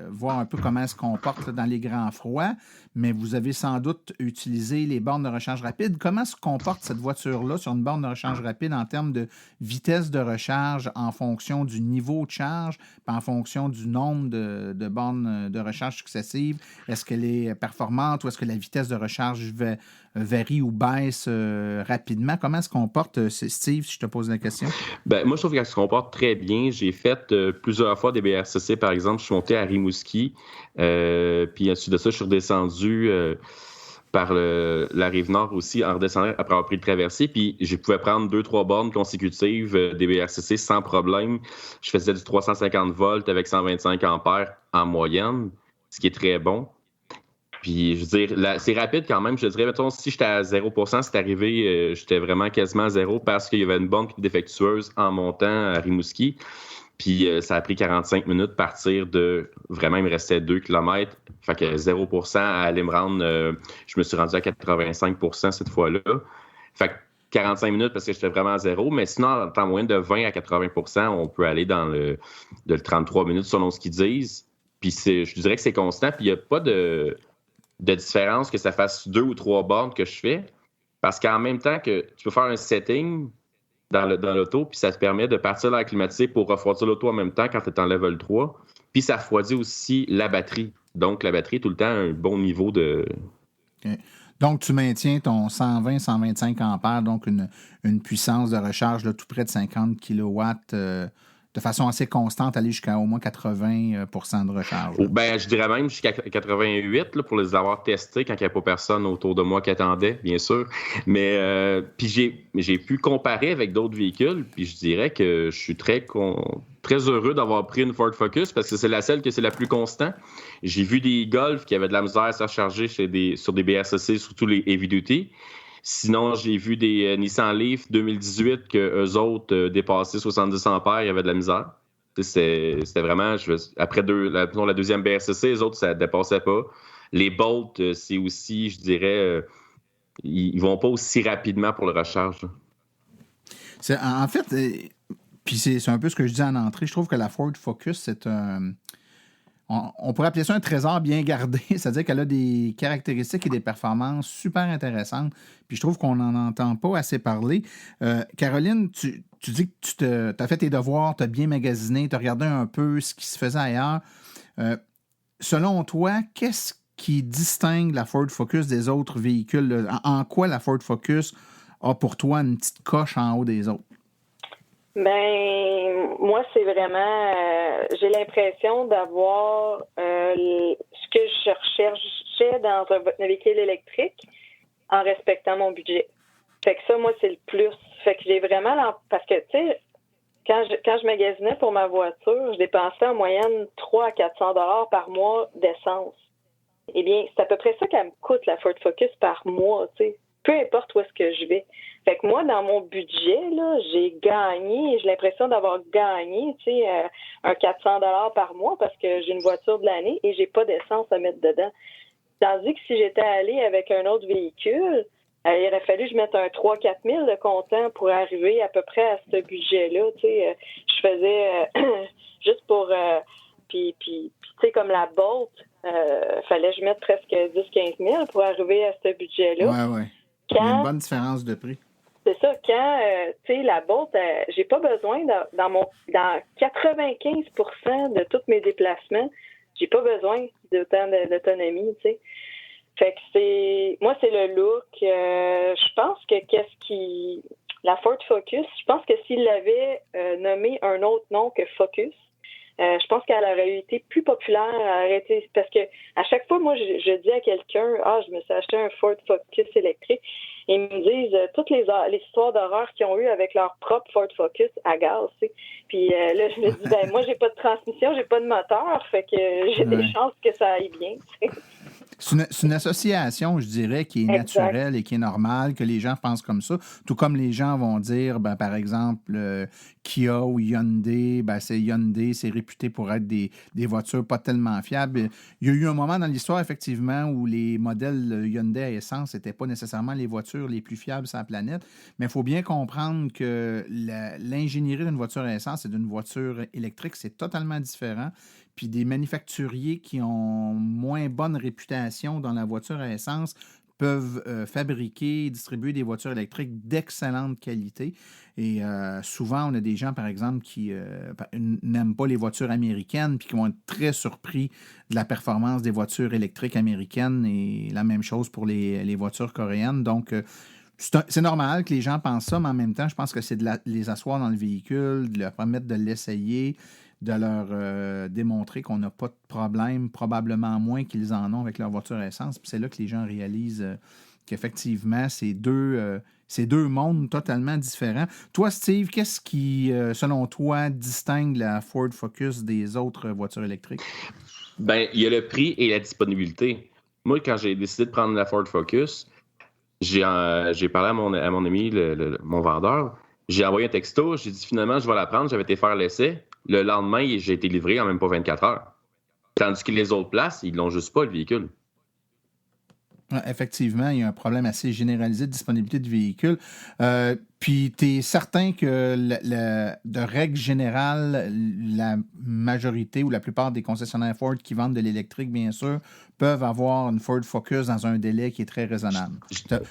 voir un peu comment elle se comporte dans les grands froids, mais vous avez sans doute utilisé les bornes de recharge rapide. Comment se comporte cette voiture-là sur une borne de recharge rapide en termes de vitesse de recharge en fonction du niveau de charge, puis en fonction du nombre de bornes de recharge successives? Est-ce qu'elle est performante ou est-ce que la vitesse de recharge varie ou baisse rapidement? Comment se comporte, Steve, si je te pose la question? Ben, moi, je trouve qu'elle se comporte très bien. J'ai fait plusieurs fois des BRCC, par exemple. Je suis monté à Rimouski, puis ensuite de ça, je suis redescendu par la Rive-Nord aussi, en redescendant après avoir pris le traversier. Puis je pouvais prendre 2-3 bornes consécutives des BRCC sans problème. Je faisais du 350 volts avec 125 ampères en moyenne, ce qui est très bon. Puis, je veux dire, c'est rapide quand même. Je dirais, mettons, si j'étais à 0%, c'est arrivé, j'étais vraiment quasiment à 0 parce qu'il y avait une borne défectueuse en montant à Rimouski. Puis, ça a pris 45 minutes de partir de... Vraiment, il me restait 2 km. Fait que 0% à aller me rendre... je me suis rendu à 85% cette fois-là. Fait que 45 minutes parce que j'étais vraiment à 0. Mais sinon, en temps moyen de 20 à 80%, on peut aller dans le 33 minutes selon ce qu'ils disent. Puis, je dirais que c'est constant. Puis, il n'y a pas de différence que ça fasse 2 ou 3 bornes que je fais, parce qu'en même temps que tu peux faire un setting dans l'auto, puis ça te permet de partir l'air climatisé pour refroidir l'auto en même temps quand tu es en level 3, puis ça refroidit aussi la batterie. Donc, la batterie, tout le temps, a un bon niveau de... Okay. Donc, tu maintiens ton 120-125 ampères, donc une puissance de recharge là, tout près de 50 kW de façon assez constante, aller jusqu'à au moins 80% de recharge. Ben, je dirais même jusqu'à 88 là, pour les avoir testés quand il n'y avait pas personne autour de moi qui attendait, bien sûr. Mais puis j'ai pu comparer avec d'autres véhicules, puis je dirais que je suis très heureux d'avoir pris une Ford Focus parce que c'est la seule que c'est la plus constante. J'ai vu des Golf qui avaient de la misère à se recharger sur des BRCC, surtout les Heavy Duty. Sinon, j'ai vu des Nissan Leaf 2018 qu'eux autres dépassaient 70 ampères, il y avait de la misère. C'était vraiment... après la deuxième BRCC, les autres, ça ne dépassait pas. Les Bolt, c'est aussi, je dirais... ils ne vont pas aussi rapidement pour le recharge. En fait, puis c'est un peu ce que je dis en entrée, je trouve que la Ford Focus, c'est un... On pourrait appeler ça un trésor bien gardé, c'est-à-dire qu'elle a des caractéristiques et des performances super intéressantes. Puis je trouve qu'on n'en entend pas assez parler. Caroline, tu dis que tu as fait tes devoirs, tu as bien magasiné, tu as regardé un peu ce qui se faisait ailleurs. Selon toi, qu'est-ce qui distingue la Ford Focus des autres véhicules? Là? En quoi la Ford Focus a pour toi une petite coche en haut des autres? Ben, moi, c'est vraiment... j'ai l'impression d'avoir ce que je recherchais dans un véhicule électrique en respectant mon budget. Fait que ça, moi, c'est le plus. Fait que j'ai vraiment... Parce que, tu sais, quand je magasinais pour ma voiture, je dépensais en moyenne 300 à 400 $ par mois d'essence. Eh bien, c'est à peu près ça qu'elle me coûte, la Ford Focus, par mois, tu sais. Peu importe où est-ce que je vais. Fait que moi, dans mon budget, là, j'ai gagné, j'ai l'impression d'avoir gagné, tu sais, un 400 $ par mois parce que j'ai une voiture de l'année et j'ai pas d'essence à mettre dedans. Tandis que si j'étais allée avec un autre véhicule, il aurait fallu que je mette un 3-4 000 de comptant pour arriver à peu près à ce budget-là, tu sais. Je faisais juste pour... Puis tu sais, comme la Bolt, Fallait que je mette presque 10-15 000 pour arriver à ce budget-là. Oui. Il y a une bonne différence de prix. C'est ça, quand, tu sais, la boîte, j'ai pas besoin, dans 95% de tous mes déplacements, j'ai pas besoin d'autant d'autonomie, tu sais. Fait que moi, c'est le look. Je pense que la Ford Focus, je pense que s'il l'avait nommé un autre nom que Focus, je pense qu'elle aurait été plus populaire, parce que à chaque fois, moi, je dis à quelqu'un, je me suis acheté un Ford Focus électrique, et ils me disent toutes les histoires d'horreur qu'ils ont eues avec leur propre Ford Focus à gaz, tu sais. Puis là, je me dis, moi, j'ai pas de transmission, j'ai pas de moteur, fait que j'ai des chances que ça aille bien, tu sais. C'est une association, je dirais, qui est naturelle et qui est normale, que les gens pensent comme ça. Tout comme les gens vont dire, par exemple, Kia ou Hyundai, c'est Hyundai, c'est réputé pour être des voitures pas tellement fiables. Il y a eu un moment dans l'histoire, effectivement, où les modèles Hyundai à essence n'étaient pas nécessairement les voitures les plus fiables sur la planète. Mais il faut bien comprendre que l'ingénierie d'une voiture à essence et d'une voiture électrique, c'est totalement différent. Puis des manufacturiers qui ont moins bonne réputation dans la voiture à essence peuvent fabriquer et distribuer des voitures électriques d'excellente qualité. Et souvent, on a des gens, par exemple, qui n'aiment pas les voitures américaines puis qui vont être très surpris de la performance des voitures électriques américaines et la même chose pour les voitures coréennes. Donc, c'est normal que les gens pensent ça, mais en même temps, je pense que c'est de les asseoir dans le véhicule, de leur permettre de l'essayer, de leur démontrer qu'on n'a pas de problème, probablement moins qu'ils en ont avec leur voiture à essence. Puis c'est là que les gens réalisent qu'effectivement, c'est deux mondes totalement différents. Toi, Steve, qu'est-ce qui, selon toi, distingue la Ford Focus des autres voitures électriques? Il y a le prix et la disponibilité. Moi, quand j'ai décidé de prendre la Ford Focus, j'ai parlé à mon ami, mon vendeur. J'ai envoyé un texto, j'ai dit finalement, je vais la prendre. J'avais été faire l'essai. Le lendemain, j'ai été livré en même pas 24 heures. Tandis que les autres places, ils l'ont juste pas, le véhicule. Effectivement, il y a un problème assez généralisé de disponibilité de véhicules. Puis, tu es certain que, de règle générale, la majorité ou la plupart des concessionnaires Ford qui vendent de l'électrique, bien sûr, peuvent avoir une Ford Focus dans un délai qui est très raisonnable.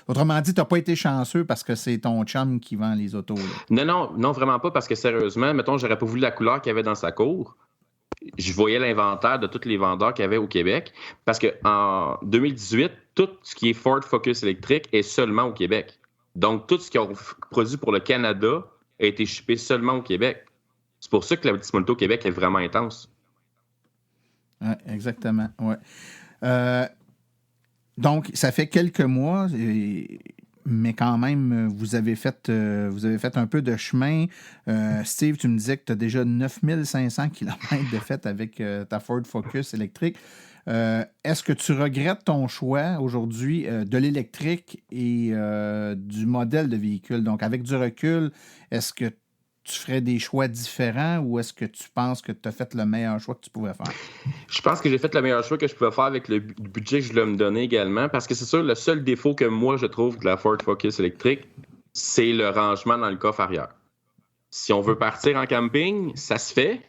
Autrement dit, tu n'as pas été chanceux parce que c'est ton chum qui vend les autos. Là. Non, vraiment pas, parce que sérieusement, mettons, j'aurais pas voulu la couleur qu'il y avait dans sa cour. Je voyais l'inventaire de tous les vendeurs qu'il y avait au Québec, parce qu'en 2018, tout ce qui est Ford Focus électrique est seulement au Québec. Donc, tout ce qu'ils ont produit pour le Canada a été shippé seulement au Québec. C'est pour ça que la disponibilité au Québec est vraiment intense. Oui, exactement. Ouais. Donc, ça fait quelques mois, mais quand même, vous avez fait un peu de chemin. Steve, tu me disais que tu as déjà 9500 km de fait avec ta Ford Focus électrique. Est-ce que tu regrettes ton choix aujourd'hui de l'électrique et du modèle de véhicule? Donc, avec du recul, est-ce que tu ferais des choix différents ou est-ce que tu penses que tu as fait le meilleur choix que tu pouvais faire? Je pense que j'ai fait le meilleur choix que je pouvais faire avec le budget que je voulais me donner également, parce que c'est sûr, le seul défaut que moi, je trouve de la Ford Focus électrique, c'est le rangement dans le coffre arrière. Si on veut partir en camping, ça se fait,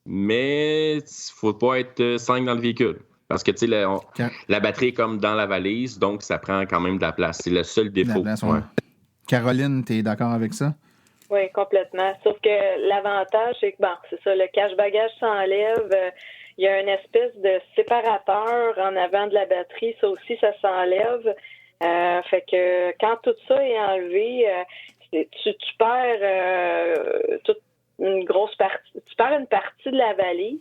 mais il ne faut pas être 5 dans le véhicule. Parce que, tu sais, la batterie est comme dans la valise, donc ça prend quand même de la place. C'est le seul défaut. Ouais. Caroline, tu es d'accord avec ça? Oui, complètement. Sauf que l'avantage, c'est que, c'est ça, le cache-bagage s'enlève. Il y a une espèce de séparateur en avant de la batterie. Ça aussi, ça s'enlève. Fait que quand tout ça est enlevé, tu perds toute une grosse partie. Tu perds une partie de la valise.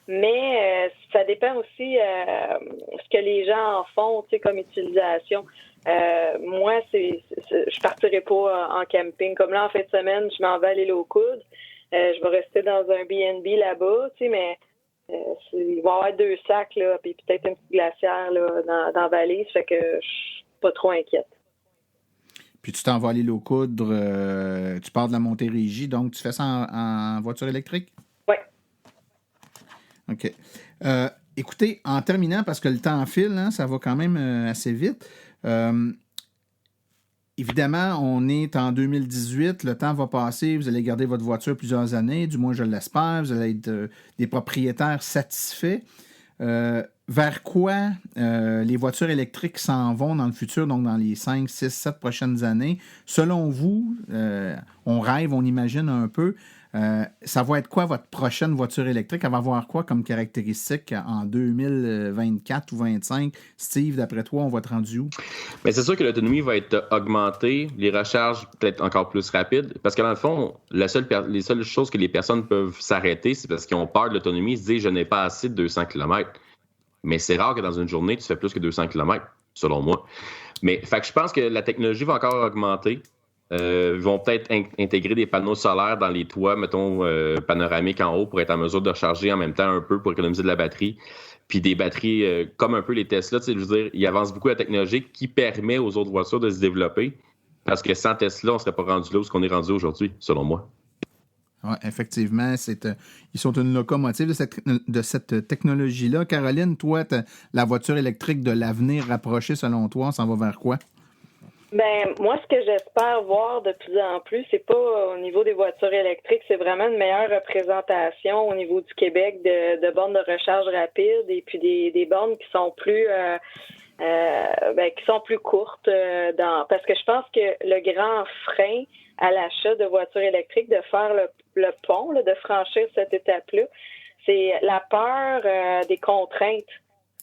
Mais ça dépend aussi ce que les gens en font, tu sais, comme utilisation. Moi, je partirai pas en camping. Comme là, en fin de semaine, je m'en vais à l'île aux Coudes. Je vais rester dans un B&B là-bas, tu sais, mais il va y avoir 2 sacs, là, puis peut-être une petite glacière là, dans la valise, fait que je suis pas trop inquiète. Puis tu t'en vas à l'île aux Coudres, tu pars de la Montérégie, donc tu fais ça en voiture électrique? Oui. OK. Écoutez, en terminant, parce que le temps file, hein, ça va quand même assez vite. Évidemment, on est en 2018, le temps va passer, vous allez garder votre voiture plusieurs années, du moins je l'espère, vous allez être des propriétaires satisfaits. vers quoi les voitures électriques s'en vont dans le futur, donc dans les 5, 6, 7 prochaines années? Selon vous, on rêve, on imagine un peu, ça va être quoi votre prochaine voiture électrique? Elle va avoir quoi comme caractéristique en 2024 ou 2025? Steve, d'après toi, on va être rendu où? Bien, c'est sûr que l'autonomie va être augmentée, les recharges peut-être encore plus rapides, parce que dans le fond, les seules choses que les personnes peuvent s'arrêter, c'est parce qu'ils ont peur de l'autonomie, ils se disent « je n'ai pas assez de 200 km ». Mais c'est rare que dans une journée, tu fais plus que 200 km, selon moi. Mais fait que je pense que la technologie va encore augmenter. Ils vont peut-être intégrer des panneaux solaires dans les toits, mettons, panoramiques en haut pour être en mesure de recharger en même temps un peu pour économiser de la batterie. Puis des batteries, comme un peu les Tesla, je veux dire, ils avancent beaucoup la technologie qui permet aux autres voitures de se développer. Parce que sans Tesla, on ne serait pas rendu là où on est rendu aujourd'hui, selon moi. Oui, effectivement, ils sont une locomotive de cette technologie-là. Caroline, toi, la voiture électrique de l'avenir rapproché, selon toi, on s'en va vers quoi? Ben moi, ce que j'espère voir de plus en plus, c'est pas au niveau des voitures électriques, c'est vraiment une meilleure représentation au niveau du Québec de bornes de recharge rapide et puis des bornes qui sont plus courtes parce que je pense que le grand frein à l'achat de voitures électriques, de faire le pont, là, de franchir cette étape-là, c'est la peur des contraintes.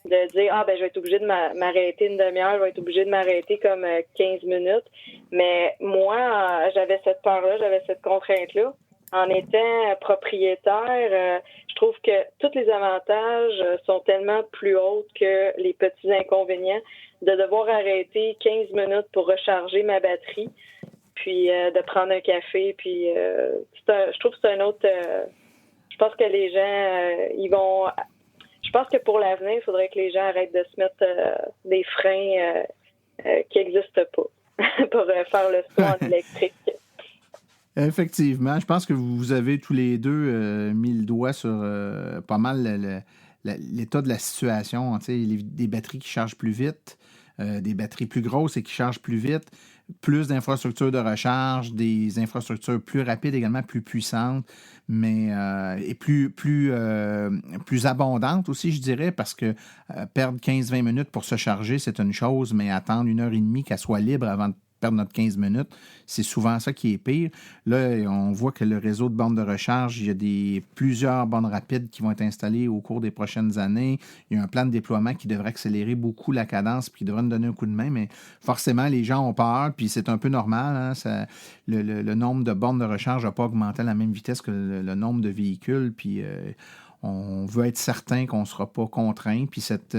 De dire, je vais être obligé de m'arrêter une demi-heure, je vais être obligé de m'arrêter comme 15 minutes. Mais moi, j'avais cette peur-là, j'avais cette contrainte-là. En étant propriétaire, je trouve que tous les avantages sont tellement plus hauts que les petits inconvénients de devoir arrêter 15 minutes pour recharger ma batterie, puis de prendre un café. Puis je trouve que c'est un autre... je pense que les gens, ils vont... Je pense que pour l'avenir, il faudrait que les gens arrêtent de se mettre des freins qui n'existent pas pour faire le saut en électrique. Effectivement. Je pense que vous avez tous les deux mis le doigt sur pas mal l'état de la situation. Des batteries qui chargent plus vite, des batteries plus grosses et qui chargent plus vite, plus d'infrastructures de recharge, des infrastructures plus rapides également, plus puissantes, mais et plus abondantes aussi, je dirais, parce que perdre 15-20 minutes pour se charger, c'est une chose, mais attendre 1h30 qu'elle soit libre avant de perdre notre 15 minutes, c'est souvent ça qui est pire. Là, on voit que le réseau de bornes de recharge, il y a plusieurs bornes rapides qui vont être installées au cours des prochaines années. Il y a un plan de déploiement qui devrait accélérer beaucoup la cadence puis qui devrait nous donner un coup de main, mais forcément, les gens ont peur, puis c'est un peu normal. Hein, le nombre de bornes de recharge n'a pas augmenté à la même vitesse que le nombre de véhicules, puis on veut être certain qu'on ne sera pas contraint. Puis cette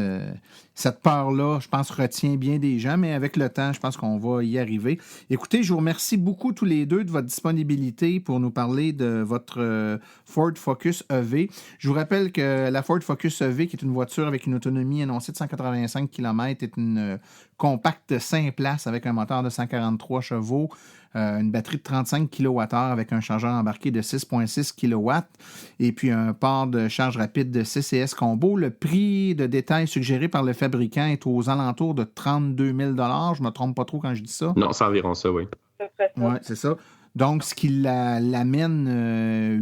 peur-là, je pense, retient bien des gens, mais avec le temps, je pense qu'on va y arriver. Écoutez, je vous remercie beaucoup tous les deux de votre disponibilité pour nous parler de votre Ford Focus EV. Je vous rappelle que la Ford Focus EV, qui est une voiture avec une autonomie annoncée de 185 km, est une compacte 5 places avec un moteur de 143 chevaux, une batterie de 35 kWh avec un chargeur embarqué de 6,6 kW et puis un port de charge rapide de CCS Combo. Le prix de détail suggéré par le fabricant est aux alentours de 32 000 $. Je ne me trompe pas trop quand je dis ça. Non, c'est environ ça, oui. Oui, c'est ça. Donc, ce qui l'amène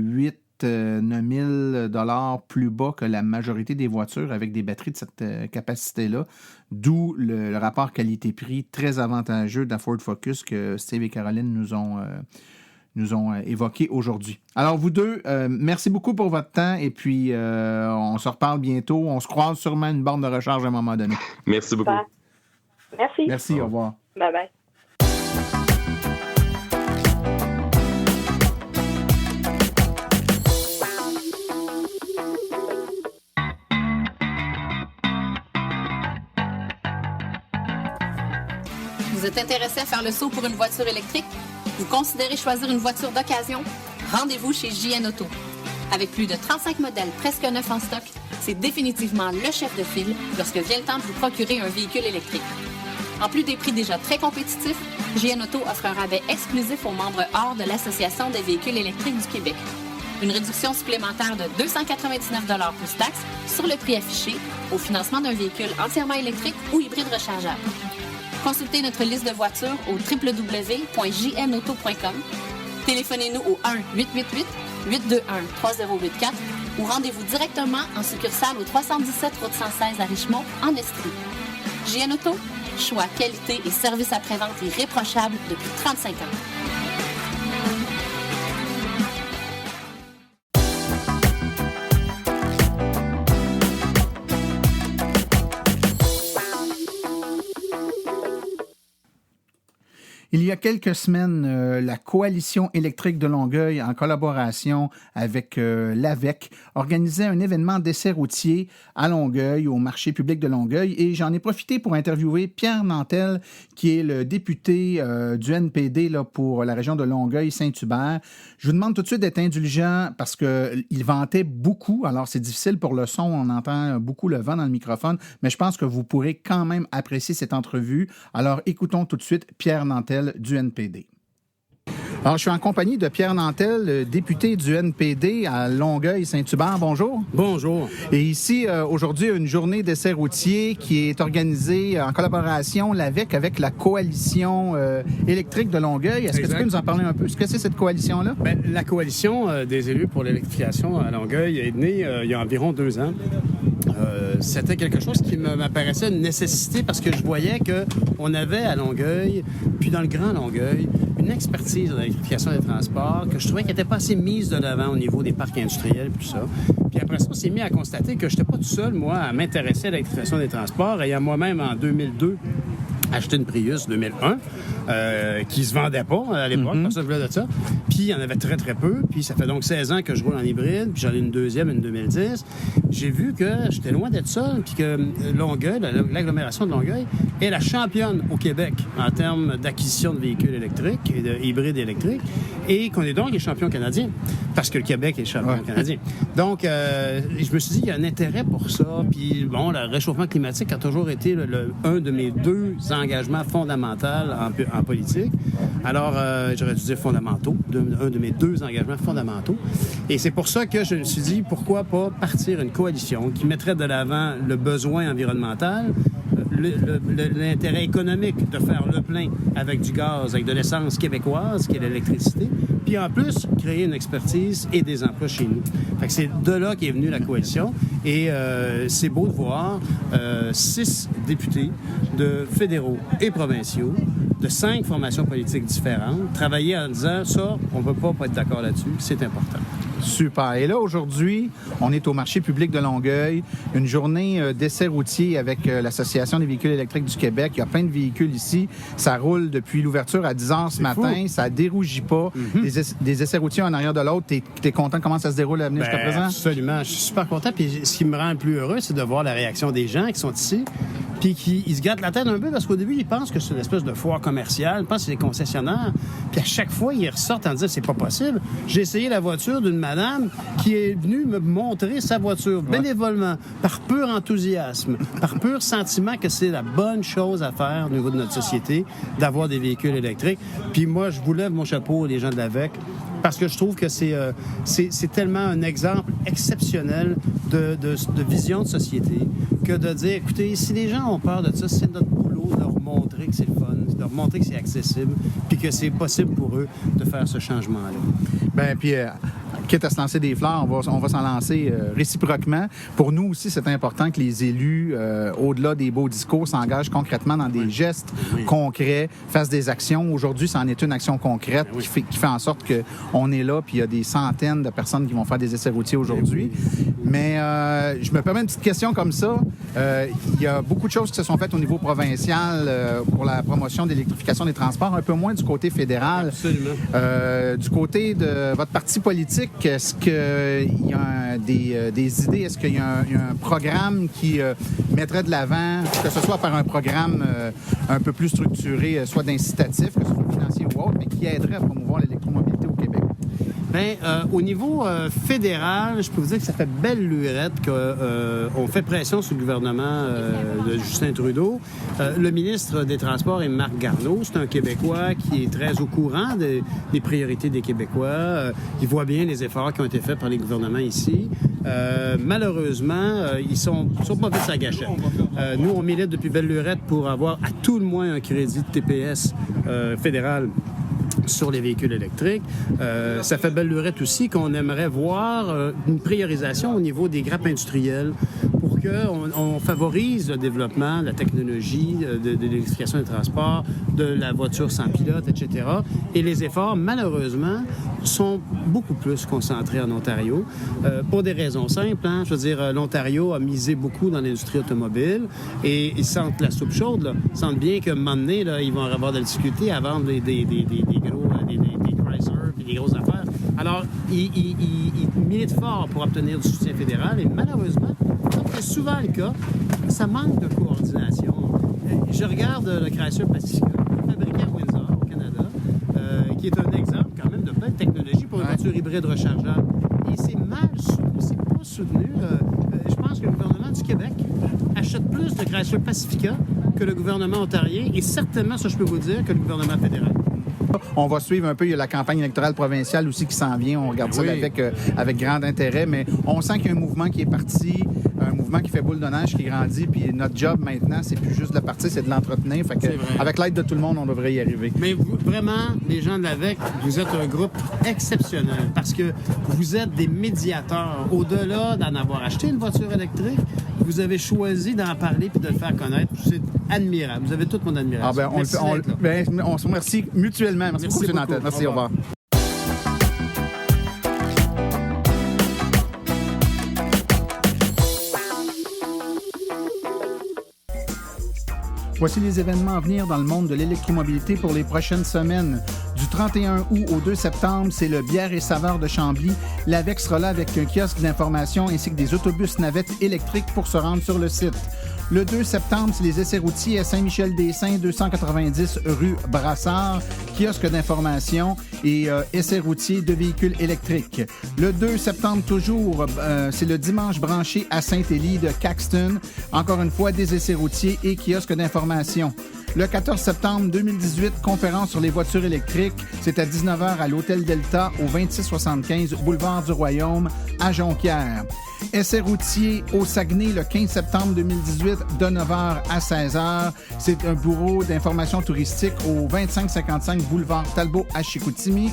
9 000 $ plus bas que la majorité des voitures avec des batteries de cette capacité-là. D'où le rapport qualité-prix très avantageux de la Ford Focus que Steve et Caroline nous ont évoqué aujourd'hui. Alors, vous deux, merci beaucoup pour votre temps et puis on se reparle bientôt. On se croise sûrement à une borne de recharge à un moment donné. Merci beaucoup. Merci. Merci, au revoir. Bye-bye. Vous êtes intéressé à faire le saut pour une voiture électrique? Vous considérez choisir une voiture d'occasion? Rendez-vous chez JN Auto. Avec plus de 35 modèles presque neufs en stock, c'est définitivement le chef de file lorsque vient le temps de vous procurer un véhicule électrique. En plus des prix déjà très compétitifs, JN Auto offre un rabais exclusif aux membres hors de l'Association des véhicules électriques du Québec. Une réduction supplémentaire de 299 $ plus taxes sur le prix affiché au financement d'un véhicule entièrement électrique ou hybride rechargeable. Consultez notre liste de voitures au www.jnauto.com. Téléphonez-nous au 1-888-821-3084 ou rendez-vous directement en succursale au 317 route 116 à Richemont, en Estrie. JN Auto, choix, qualité et service après-vente irréprochable depuis 35 ans. Il y a quelques semaines, la Coalition électrique de Longueuil, en collaboration avec l'AVEC, organisait un événement d'essai routier à Longueuil, au marché public de Longueuil, et j'en ai profité pour interviewer Pierre Nantel, qui est le député du NPD là, pour la région de Longueuil-Saint-Hubert. Je vous demande tout de suite d'être indulgent parce qu'il vantait beaucoup, alors c'est difficile pour le son, on entend beaucoup le vent dans le microphone, mais je pense que vous pourrez quand même apprécier cette entrevue. Alors écoutons tout de suite Pierre Nantel du NPD. Alors, je suis en compagnie de Pierre Nantel, député du NPD à Longueuil-Saint-Hubert. Bonjour. Bonjour. Et ici, aujourd'hui, une journée d'essai routier qui est organisée en collaboration avec la Coalition électrique de Longueuil. Est-ce que tu peux nous en parler un peu? Ce que c'est cette coalition-là? Bien, la Coalition des élus pour l'électrification à Longueuil est née il y a environ 2 ans. C'était quelque chose qui m'apparaissait une nécessité parce que je voyais qu'on avait à Longueuil, puis dans le Grand Longueuil, une expertise de l'électrification des transports que je trouvais qu'elle n'était pas assez mise de l'avant au niveau des parcs industriels et tout ça. Puis après ça, on s'est mis à constater que je n'étais pas tout seul, moi, à m'intéresser à l'électrification des transports, ayant moi-même en 2002 acheté une Prius 2001 qui se vendait pas à l'époque, personne ne voulait de ça. Puis il y en avait très, très peu. Puis ça fait donc 16 ans que je roule en hybride, puis j'en ai une deuxième, une 2010. J'ai vu que j'étais loin d'être seul, puis que Longueuil, l'agglomération de Longueuil, est la championne au Québec en termes d'acquisition de véhicules électriques et de hybrides électriques, et qu'on est donc les champions canadiens, parce que le Québec est champion canadien. Donc, je me suis dit qu'il y a un intérêt pour ça. Puis bon, le réchauffement climatique a toujours été un de mes 2 engagements fondamentaux en politique. Alors, j'aurais dû dire fondamentaux, un de mes 2 engagements fondamentaux. Et c'est pour ça que je me suis dit, pourquoi pas partir une coalition qui mettrait de l'avant le besoin environnemental, l'intérêt économique de faire le plein avec du gaz, avec de l'essence québécoise, qui est l'électricité, puis en plus, créer une expertise et des emplois chez nous. Fait que c'est de là qu'est venue la coalition. Et c'est beau de voir 6 députés de fédéraux et provinciaux de 5 formations politiques différentes travailler en disant ça, on ne peut pas être d'accord là-dessus, c'est important. Super. Et là, aujourd'hui, on est au marché public de Longueuil, une journée d'essai routier avec l'Association des véhicules électriques du Québec. Il y a plein de véhicules ici. Ça roule depuis l'ouverture à 10 h ce matin. Fou. Ça dérougit pas. Des essais routiers en arrière de l'autre. T'es content de comment ça se déroule à venir jusqu'à présent? Absolument. Je suis super content. Puis ce qui me rend le plus heureux, c'est de voir la réaction des gens qui sont ici. Puis ils se grattent la tête un peu parce qu'au début, ils pensent que c'est une espèce de foire commerciale. Ils pensent que c'est des concessionnaires. Puis à chaque fois, ils ressortent en disant c'est pas possible. J'ai essayé la voiture d'une madame qui est venue me montrer sa voiture bénévolement, par pur enthousiasme, par pur sentiment que c'est la bonne chose à faire au niveau de notre société, d'avoir des véhicules électriques. Puis moi, je vous lève mon chapeau, les gens de l'AVEC, parce que je trouve que c'est tellement un exemple exceptionnel de vision de société que de dire, écoutez, si les gens ont peur de ça, c'est notre boulot de leur montrer que c'est le fun, de leur montrer que c'est accessible, puis que c'est possible pour eux de faire ce changement-là. Bien, puis quitte à se lancer des fleurs, on va s'en lancer réciproquement. Pour nous aussi, c'est important que les élus, au-delà des beaux discours, s'engagent concrètement dans des gestes concrets, fassent des actions. Aujourd'hui, c'en est une action concrète qui fait en sorte qu'on est là, puis il y a des centaines de personnes qui vont faire des essais routiers aujourd'hui. Mais je me permets une petite question comme ça. Il y a beaucoup de choses qui se sont faites au niveau provincial pour la promotion de l'électrification des transports, un peu moins du côté fédéral. Absolument. Du côté de votre parti politique, est-ce qu'il y a des idées? Est-ce qu'il y a un programme qui mettrait de l'avant, que ce soit par un programme un peu plus structuré, soit d'incitatif, que ce soit financier ou autre, mais qui aiderait à promouvoir l'électromobilité au Québec? Bien, au niveau fédéral, je peux vous dire que ça fait belle lurette qu'on fait pression sur le gouvernement de Justin Trudeau. Le ministre des Transports est Marc Garneau. C'est un Québécois qui est très au courant des priorités des Québécois. Il voit bien les efforts qui ont été faits par les gouvernements ici. Malheureusement, ils sont pas vite sa gâchette. Nous, on milite depuis belle lurette pour avoir à tout le moins un crédit de TPS fédéral sur les véhicules électriques. Ça fait belle lurette aussi qu'on aimerait voir une priorisation au niveau des grappes industrielles pour qu'on favorise le développement, la technologie de l'électrification des transports, de la voiture sans pilote, etc. Et les efforts, malheureusement, sont beaucoup plus concentrés en Ontario pour des raisons simples. Hein? Je veux dire, l'Ontario a misé beaucoup dans l'industrie automobile et ils sentent la soupe chaude. Là. Ils sentent bien qu'à un moment donné, là, ils vont avoir de la difficulté à vendre des Chrysler et des grosses affaires. Alors, ils militent fort pour obtenir du soutien fédéral et malheureusement, comme c'est souvent le cas, ça manque de coordination. Je regarde le Chrysler Pacifica, fabriqué à Windsor, au Canada, qui est un exemple quand même de belle technologie pour une voiture hybride rechargeable. Et c'est mal soutenu, c'est pas soutenu. Je pense que le gouvernement du Québec achète plus de Chrysler Pacifica que le gouvernement ontarien et certainement, ça je peux vous dire, que le gouvernement fédéral. On va suivre un peu, il y a la campagne électorale provinciale aussi qui s'en vient, on regarde ça avec grand intérêt, mais on sent qu'il y a un mouvement qui est parti, un mouvement qui fait boule de neige, qui grandit, puis notre job maintenant, c'est plus juste de le partir, c'est de l'entretenir, fait que avec l'aide de tout le monde, on devrait y arriver. Mais vous, vraiment, les gens de l'AVEQ, vous êtes un groupe exceptionnel parce que vous êtes des médiateurs. Au-delà d'en avoir acheté une voiture électrique, vous avez choisi d'en parler puis de le faire connaître. C'est admirable. Vous avez toute mon admiration. On se remercie mutuellement. Merci beaucoup, M. Nantel. Merci, au revoir. Voici les événements à venir dans le monde de l'électromobilité pour les prochaines semaines. Du 31 août au 2 septembre, c'est le Bière et Saveurs de Chambly. L'AVEQ sera là avec un kiosque d'information ainsi que des autobus navettes électriques pour se rendre sur le site. Le 2 septembre, c'est les essais routiers à Saint-Michel-des-Saints, 290 rue Brassard, kiosque d'information et essais routiers de véhicules électriques. Le 2 septembre toujours, c'est le dimanche branché à Saint-Élie de Caxton. Encore une fois, des essais routiers et kiosque d'information. Le 14 septembre 2018, conférence sur les voitures électriques. C'est à 19h à l'Hôtel Delta, au 2675 Boulevard du Royaume, à Jonquière. Essai routier au Saguenay le 15 septembre 2018, de 9h à 16h. C'est un bureau d'information touristique au 2555 Boulevard Talbot à Chicoutimi.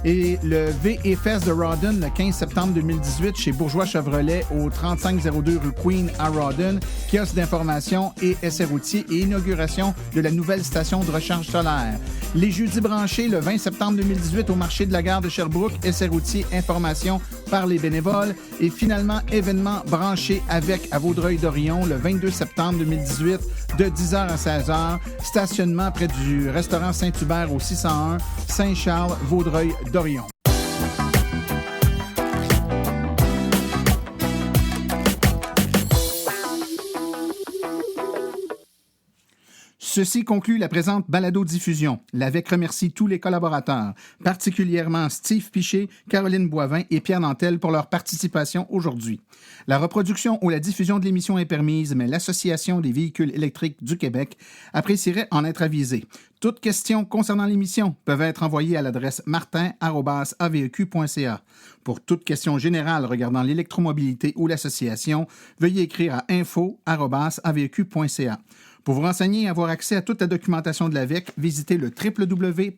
Et le VFS de Rawdon le 15 septembre 2018 chez Bourgeois Chevrolet au 3502 rue Queen à Rawdon, kiosque d'information et essai routier et inauguration de la nouvelle station de recharge solaire. Les jeudis branchés le 20 septembre 2018 au marché de la gare de Sherbrooke, essai routier, information par les bénévoles. Et finalement, événement branché avec à Vaudreuil-Dorion le 22 septembre 2018 de 10h à 16h. Stationnement près du restaurant Saint-Hubert au 601 Saint-Charles, Vaudreuil-Dorion. Ceci conclut la présente balado-diffusion. L'AVEQ remercie tous les collaborateurs, particulièrement Steve Piché, Caroline Boivin et Pierre Nantel pour leur participation aujourd'hui. La reproduction ou la diffusion de l'émission est permise, mais l'Association des véhicules électriques du Québec apprécierait en être avisée. Toutes questions concernant l'émission peuvent être envoyées à l'adresse martin@aveq.ca. Pour toute question générale regardant l'électromobilité ou l'association, veuillez écrire à info@aveq.ca. Pour vous renseigner et avoir accès à toute la documentation de l'AVEQ, visitez le www.aveq.ca.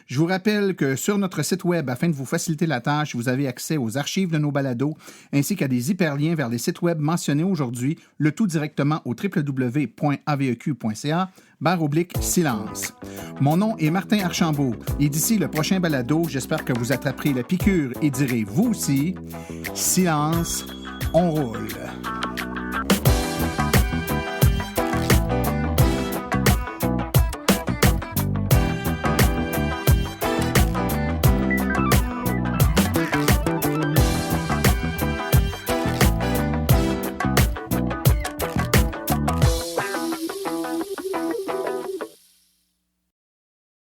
Je vous rappelle que sur notre site web, afin de vous faciliter la tâche, vous avez accès aux archives de nos balados ainsi qu'à des hyperliens vers les sites web mentionnés aujourd'hui, le tout directement au www.aveq.ca/silence. Mon nom est Martin Archambault et d'ici le prochain balado, j'espère que vous attraperez la piqûre et direz vous aussi, silence, on roule.